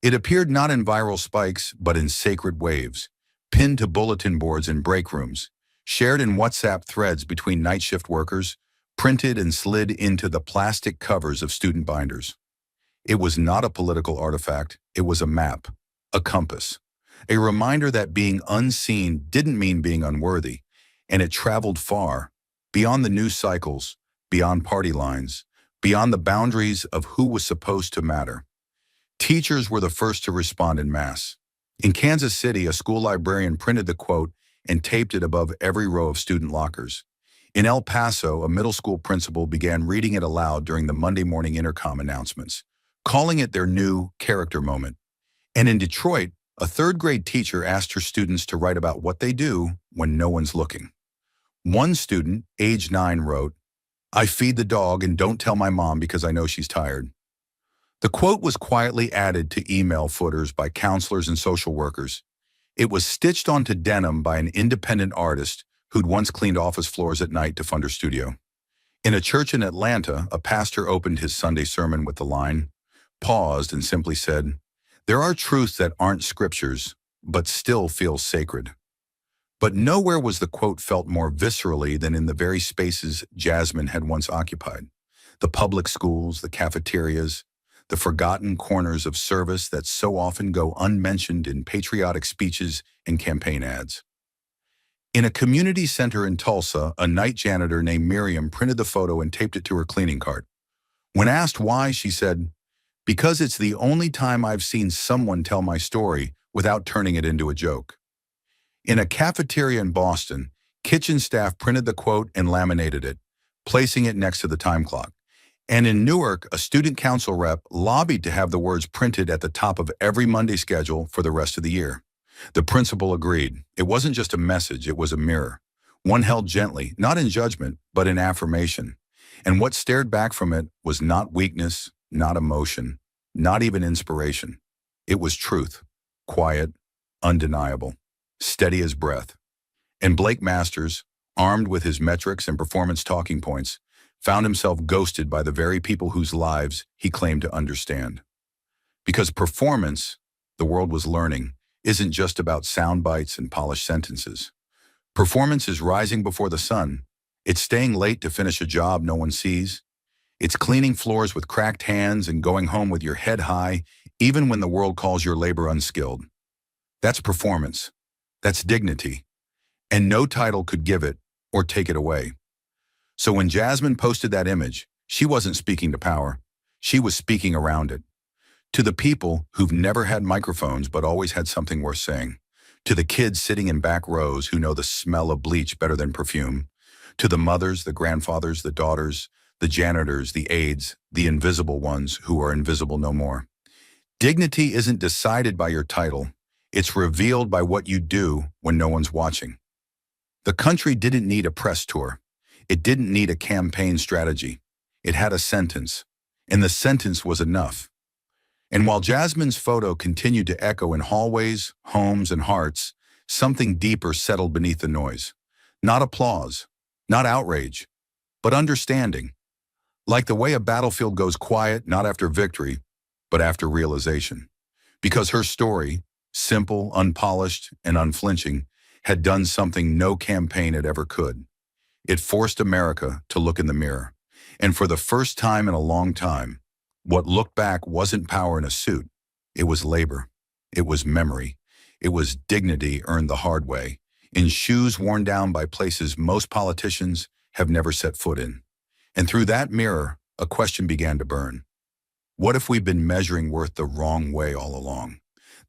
It appeared not in viral spikes, but in sacred waves, pinned to bulletin boards in break rooms, shared in WhatsApp threads between night shift workers, printed and slid into the plastic covers of student binders. It was not a political artifact, it was a map, a compass, a reminder that being unseen didn't mean being unworthy, and it traveled far, beyond the news cycles, beyond party lines, beyond the boundaries of who was supposed to matter. Teachers were the first to respond en masse. In Kansas City, a school librarian printed the quote and taped it above every row of student lockers. In El Paso, a middle school principal began reading it aloud during the Monday morning intercom announcements, calling it their new character moment. And in Detroit, a third-grade teacher asked her students to write about what they do when no one's looking. One student, age 9, wrote, "I feed the dog and don't tell my mom because I know she's tired." The quote was quietly added to email footers by counselors and social workers. It was stitched onto denim by an independent artist who'd once cleaned office floors at night to fund her studio. In a church in Atlanta, a pastor opened his Sunday sermon with the line, paused and simply said, "There are truths that aren't scriptures, but still feel sacred." But nowhere was the quote felt more viscerally than in the very spaces Jasmine had once occupied. The public schools, the cafeterias, the forgotten corners of service that so often go unmentioned in patriotic speeches and campaign ads. In a community center in Tulsa, a night janitor named Miriam printed the photo and taped it to her cleaning cart. When asked why, she said, "Because it's the only time I've seen someone tell my story without turning it into a joke." In a cafeteria in Boston, kitchen staff printed the quote and laminated it, placing it next to the time clock. And in Newark, a student council rep lobbied to have the words printed at the top of every Monday schedule for the rest of the year. The principal agreed. It wasn't just a message, it was a mirror. One held gently, not in judgment, but in affirmation. And what stared back from it was not weakness, not emotion, not even inspiration. It was truth, quiet, undeniable, steady as breath. And Blake Masters, armed with his metrics and performance talking points, found himself ghosted by the very people whose lives he claimed to understand. Because performance, the world was learning, isn't just about sound bites and polished sentences. Performance is rising before the sun. It's staying late to finish a job no one sees. It's cleaning floors with cracked hands and going home with your head high, even when the world calls your labor unskilled. That's performance. That's dignity. And no title could give it or take it away. So when Jasmine posted that image, she wasn't speaking to power. She was speaking around it. To the people who've never had microphones but always had something worth saying. To the kids sitting in back rows who know the smell of bleach better than perfume. To the mothers, the grandfathers, the daughters, the janitors, the aides, the invisible ones who are invisible no more. Dignity isn't decided by your title. It's revealed by what you do when no one's watching. The country didn't need a press tour. It didn't need a campaign strategy. It had a sentence, and the sentence was enough. And while Jasmine's photo continued to echo in hallways, homes, and hearts, something deeper settled beneath the noise. Not applause, not outrage, but understanding. Like the way a battlefield goes quiet not after victory, but after realization. Because her story, simple, unpolished, and unflinching, had done something no campaign had ever could. It forced America to look in the mirror. And for the first time in a long time, what looked back wasn't power in a suit. It was labor. It was memory. It was dignity earned the hard way, in shoes worn down by places most politicians have never set foot in. And through that mirror, a question began to burn. What if we've been measuring worth the wrong way all along?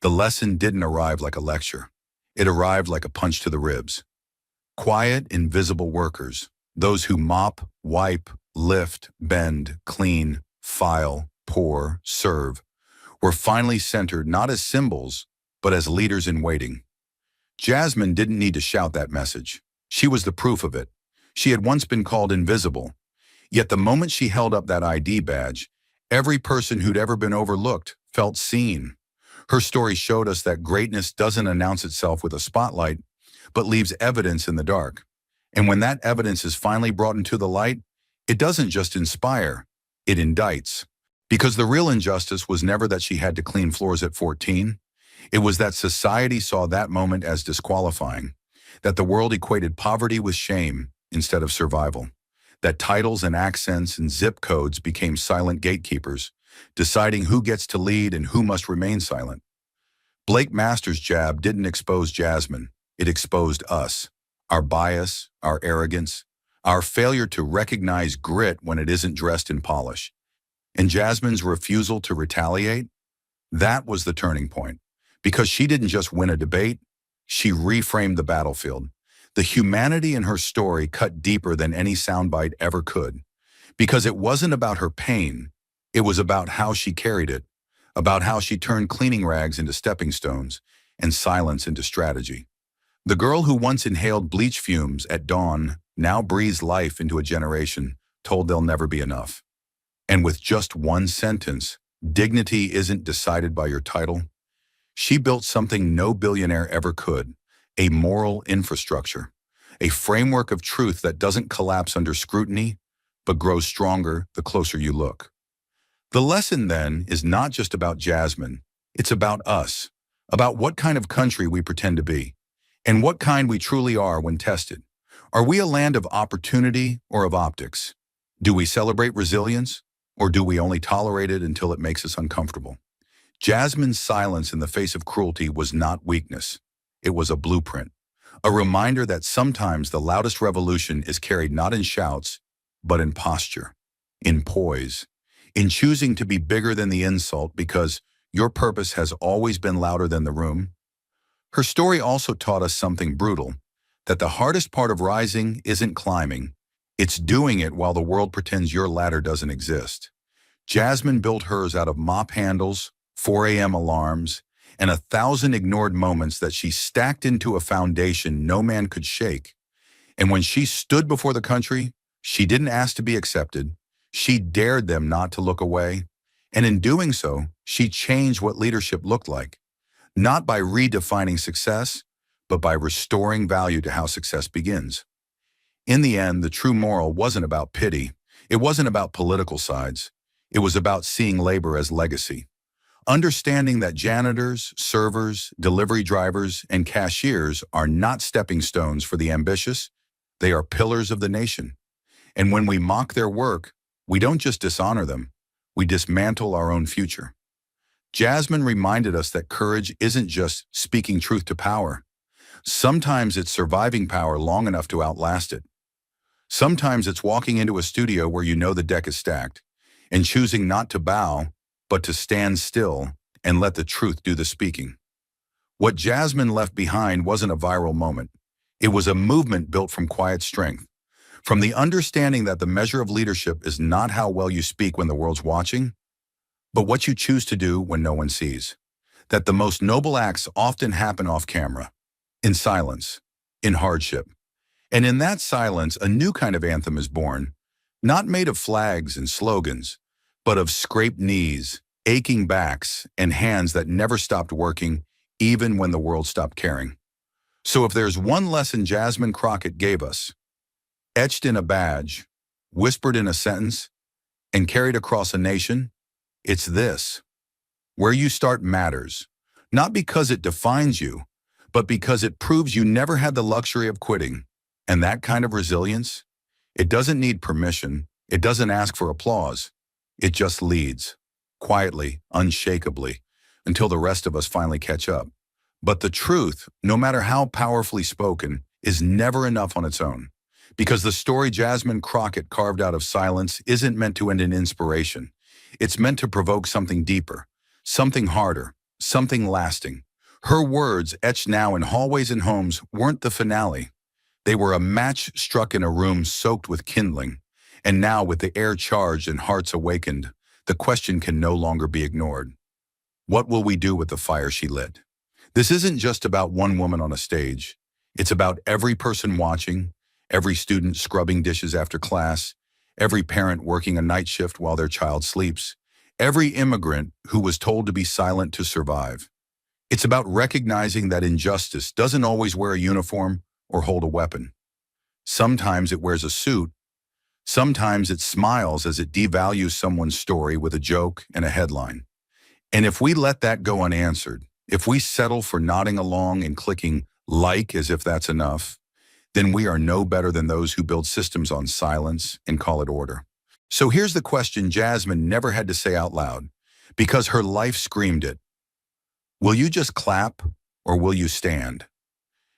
The lesson didn't arrive like a lecture. It arrived like a punch to the ribs. Quiet, invisible workers, those who mop, wipe, lift, bend, clean, file, pour, serve, were finally centered not as symbols, but as leaders in waiting. Jasmine didn't need to shout that message. She was the proof of it. She had once been called invisible. Yet the moment she held up that ID badge, every person who'd ever been overlooked felt seen. Her story showed us that greatness doesn't announce itself with a spotlight, but leaves evidence in the dark. And when that evidence is finally brought into the light, it doesn't just inspire, it indicts. Because the real injustice was never that she had to clean floors at 14. It was that society saw that moment as disqualifying, that the world equated poverty with shame instead of survival, that titles and accents and zip codes became silent gatekeepers, deciding who gets to lead and who must remain silent. Blake Masters' jab didn't expose Jasmine, it exposed us, our bias, our arrogance, our failure to recognize grit when it isn't dressed in polish. And Jasmine's refusal to retaliate, that was the turning point. Because she didn't just win a debate, she reframed the battlefield. The humanity in her story cut deeper than any soundbite ever could. Because it wasn't about her pain, it was about how she carried it, about how she turned cleaning rags into stepping stones and silence into strategy. The girl who once inhaled bleach fumes at dawn now breathes life into a generation told they'll never be enough. And with just one sentence, dignity isn't decided by your title. She built something no billionaire ever could, a moral infrastructure, a framework of truth that doesn't collapse under scrutiny, but grows stronger the closer you look. The lesson then is not just about Jasmine, it's about us, about what kind of country we pretend to be, and what kind we truly are when tested. Are we a land of opportunity or of optics? Do we celebrate resilience, or do we only tolerate it until it makes us uncomfortable? Jasmine's silence in the face of cruelty was not weakness. It was a blueprint, a reminder that sometimes the loudest revolution is carried not in shouts, but in posture, in poise, in choosing to be bigger than the insult because your purpose has always been louder than the room. Her story also taught us something brutal, that the hardest part of rising isn't climbing, it's doing it while the world pretends your ladder doesn't exist. Jasmine built hers out of mop handles, 4 a.m. alarms, and 1,000 ignored moments that she stacked into a foundation no man could shake. And when she stood before the country, she didn't ask to be accepted. She dared them not to look away. And in doing so, she changed what leadership looked like, not by redefining success, but by restoring value to how success begins. In the end, the true moral wasn't about pity. It wasn't about political sides. It was about seeing labor as legacy. Understanding that janitors, servers, delivery drivers, and cashiers are not stepping stones for the ambitious, they are pillars of the nation. And when we mock their work, we don't just dishonor them, we dismantle our own future. Jasmine reminded us that courage isn't just speaking truth to power. Sometimes it's surviving power long enough to outlast it. Sometimes it's walking into a studio where you know the deck is stacked, and choosing not to bow, but to stand still and let the truth do the speaking. What Jasmine left behind wasn't a viral moment. It was a movement built from quiet strength, From the understanding that the measure of leadership is not how well you speak when the world's watching, but what you choose to do when no one sees. That the most noble acts often happen off camera, in silence, in hardship. And in that silence, a new kind of anthem is born, not made of flags and slogans, but of scraped knees, aching backs, and hands that never stopped working, even when the world stopped caring. So if there's one lesson Jasmine Crockett gave us, etched in a badge, whispered in a sentence, and carried across a nation, it's this. Where you start matters, not because it defines you, but because it proves you never had the luxury of quitting. And that kind of resilience, it doesn't need permission, it doesn't ask for applause, it just leads, quietly, unshakably, until the rest of us finally catch up. But the truth, no matter how powerfully spoken, is never enough on its own. Because the story Jasmine Crockett carved out of silence isn't meant to end in inspiration. It's meant to provoke something deeper, something harder, something lasting. Her words, etched now in hallways and homes, weren't the finale. They were a match struck in a room soaked with kindling. And now, with the air charged and hearts awakened, the question can no longer be ignored. What will we do with the fire she lit? This isn't just about one woman on a stage. It's about every person watching, every student scrubbing dishes after class, every parent working a night shift while their child sleeps, every immigrant who was told to be silent to survive. It's about recognizing that injustice doesn't always wear a uniform or hold a weapon. Sometimes it wears a suit. Sometimes it smiles as it devalues someone's story with a joke and a headline. And if we let that go unanswered, if we settle for nodding along and clicking like as if that's enough, then we are no better than those who build systems on silence and call it order. So here's the question Jasmine never had to say out loud, because her life screamed it. Will you just clap or will you stand?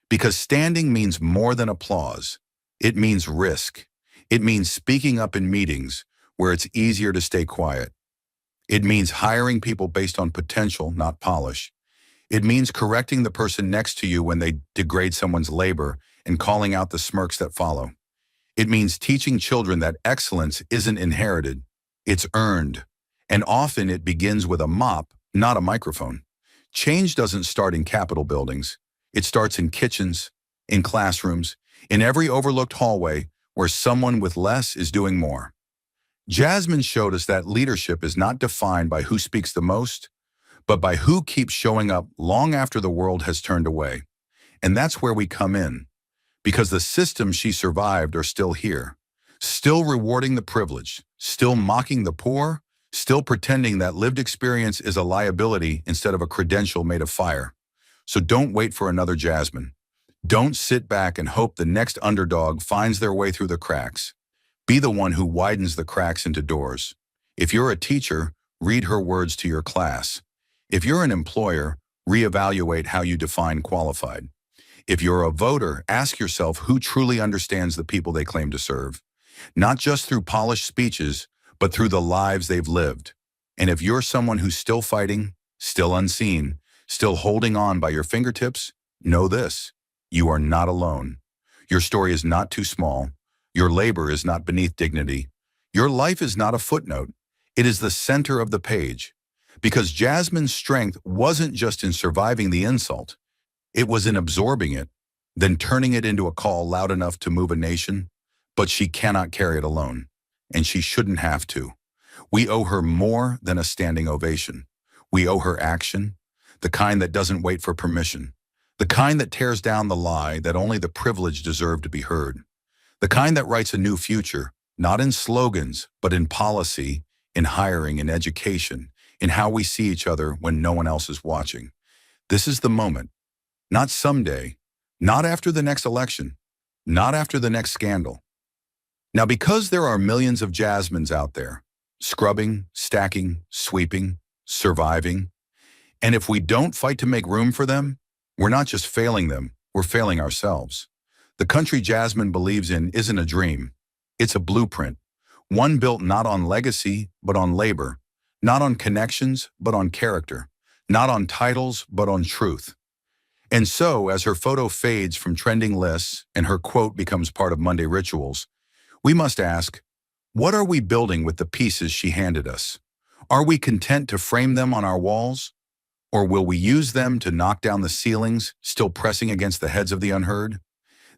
Because standing means more than applause. It means risk. It means speaking up in meetings where it's easier to stay quiet. It means hiring people based on potential, not polish. It means correcting the person next to you when they degrade someone's labor and calling out the smirks that follow. It means teaching children that excellence isn't inherited, it's earned. And often it begins with a mop, not a microphone. Change doesn't start in Capitol buildings. It starts in kitchens, in classrooms, in every overlooked hallway where someone with less is doing more. Jasmine showed us that leadership is not defined by who speaks the most, but by who keeps showing up long after the world has turned away. And that's where we come in, because the systems she survived are still here, still rewarding the privileged, still mocking the poor, still pretending that lived experience is a liability instead of a credential made of fire. So don't wait for another Jasmine. Don't sit back and hope the next underdog finds their way through the cracks. Be the one who widens the cracks into doors. If you're a teacher, read her words to your class. If you're an employer, reevaluate how you define qualified. If you're a voter, ask yourself who truly understands the people they claim to serve, not just through polished speeches, but through the lives they've lived. And if you're someone who's still fighting, still unseen, still holding on by your fingertips, know this: you are not alone. Your story is not too small. Your labor is not beneath dignity. Your life is not a footnote. It is the center of the page. Because Jasmine's strength wasn't just in surviving the insult. It was in absorbing it, then turning it into a call loud enough to move a nation. But she cannot carry it alone, and she shouldn't have to. We owe her more than a standing ovation. We owe her action, the kind that doesn't wait for permission, the kind that tears down the lie that only the privileged deserve to be heard, the kind that writes a new future, not in slogans, but in policy, in hiring, in education, in how we see each other when no one else is watching. This is the moment. Not someday, not after the next election, not after the next scandal. Now, because there are millions of Jasmines out there, scrubbing, stacking, sweeping, surviving, and if we don't fight to make room for them, we're not just failing them, we're failing ourselves. The country Jasmine believes in isn't a dream. It's a blueprint, one built not on legacy, but on labor, not on connections, but on character, not on titles, but on truth. And so, as her photo fades from trending lists and her quote becomes part of Monday rituals, We must ask, what are we building with the pieces she handed us? Are we content to frame them on our walls? Or will we use them to knock down the ceilings, still pressing against the heads of the unheard?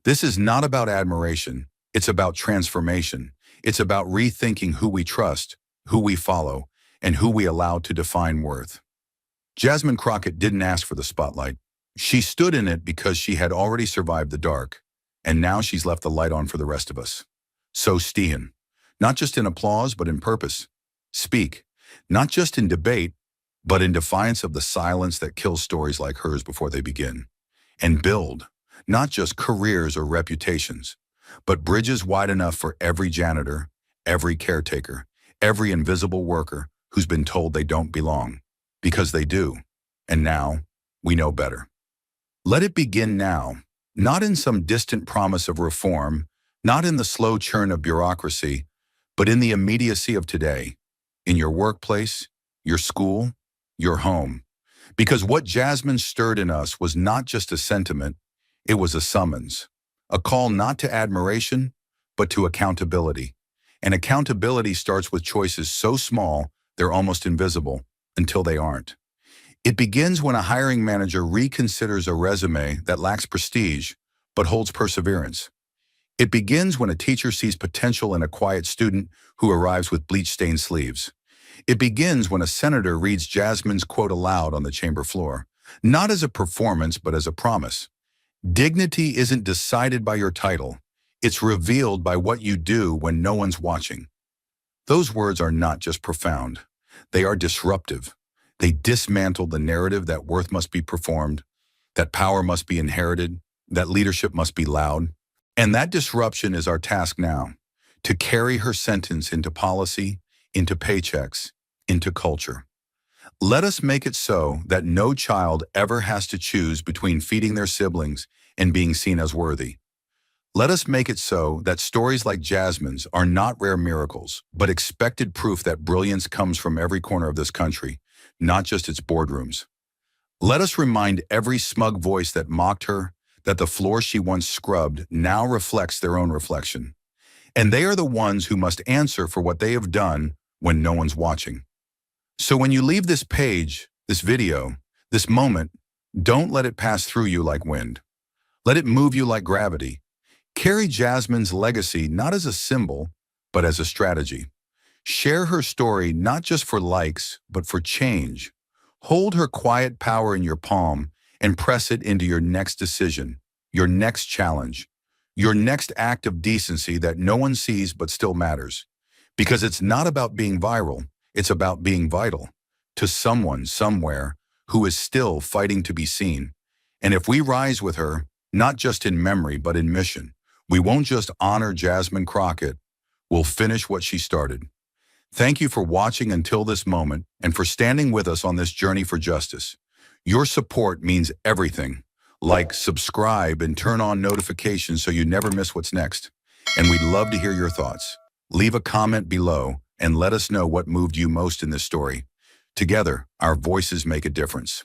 This is not about admiration. It's about transformation. It's about rethinking who we trust, who we follow, and who we allow to define worth. Jasmine Crockett didn't ask for the spotlight. She stood in it because she had already survived the dark, and now she's left the light on for the rest of us. So Stian, not just in applause, but in purpose. Speak, not just in debate, but in defiance of the silence that kills stories like hers before they begin. And build, not just careers or reputations, but bridges wide enough for every janitor, every caretaker, every invisible worker who's been told they don't belong. Because they do. And now, we know better. Let it begin now, not in some distant promise of reform, not in the slow churn of bureaucracy, but in the immediacy of today, in your workplace, your school, your home. Because what Jasmine stirred in us was not just a sentiment, it was a summons, a call not to admiration, but to accountability. And accountability starts with choices so small, they're almost invisible, until they aren't. It begins when a hiring manager reconsiders a resume that lacks prestige, but holds perseverance. It begins when a teacher sees potential in a quiet student who arrives with bleach-stained sleeves. It begins when a senator reads Jasmine's quote aloud on the chamber floor, not as a performance, but as a promise. Dignity isn't decided by your title. It's revealed by what you do when no one's watching. Those words are not just profound. They are disruptive. They dismantle the narrative that worth must be performed, that power must be inherited, that leadership must be loud. And that disruption is our task now, to carry her sentence into policy, into paychecks, into culture. Let us make it so that no child ever has to choose between feeding their siblings and being seen as worthy. Let us make it so that stories like Jasmine's are not rare miracles, but expected proof that brilliance comes from every corner of this country, not just its boardrooms. Let us remind every smug voice that mocked her that the floor she once scrubbed now reflects their own reflection. And they are the ones who must answer for what they have done when no one's watching. So when you leave this page, this video, this moment, don't let it pass through you like wind. Let it move you like gravity. Carry Jasmine's legacy not as a symbol, but as a strategy. Share her story not just for likes, but for change. Hold her quiet power in your palm and press it into your next decision, your next challenge, your next act of decency that no one sees but still matters. Because it's not about being viral, it's about being vital to someone somewhere who is still fighting to be seen. And if we rise with her, not just in memory, but in mission, we won't just honor Jasmine Crockett, we'll finish what she started. Thank you for watching until this moment and for standing with us on this journey for justice. Your support means everything. Like, subscribe, and turn on notifications so you never miss what's next. And we'd love to hear your thoughts. Leave a comment below and let us know what moved you most in this story. Together, our voices make a difference.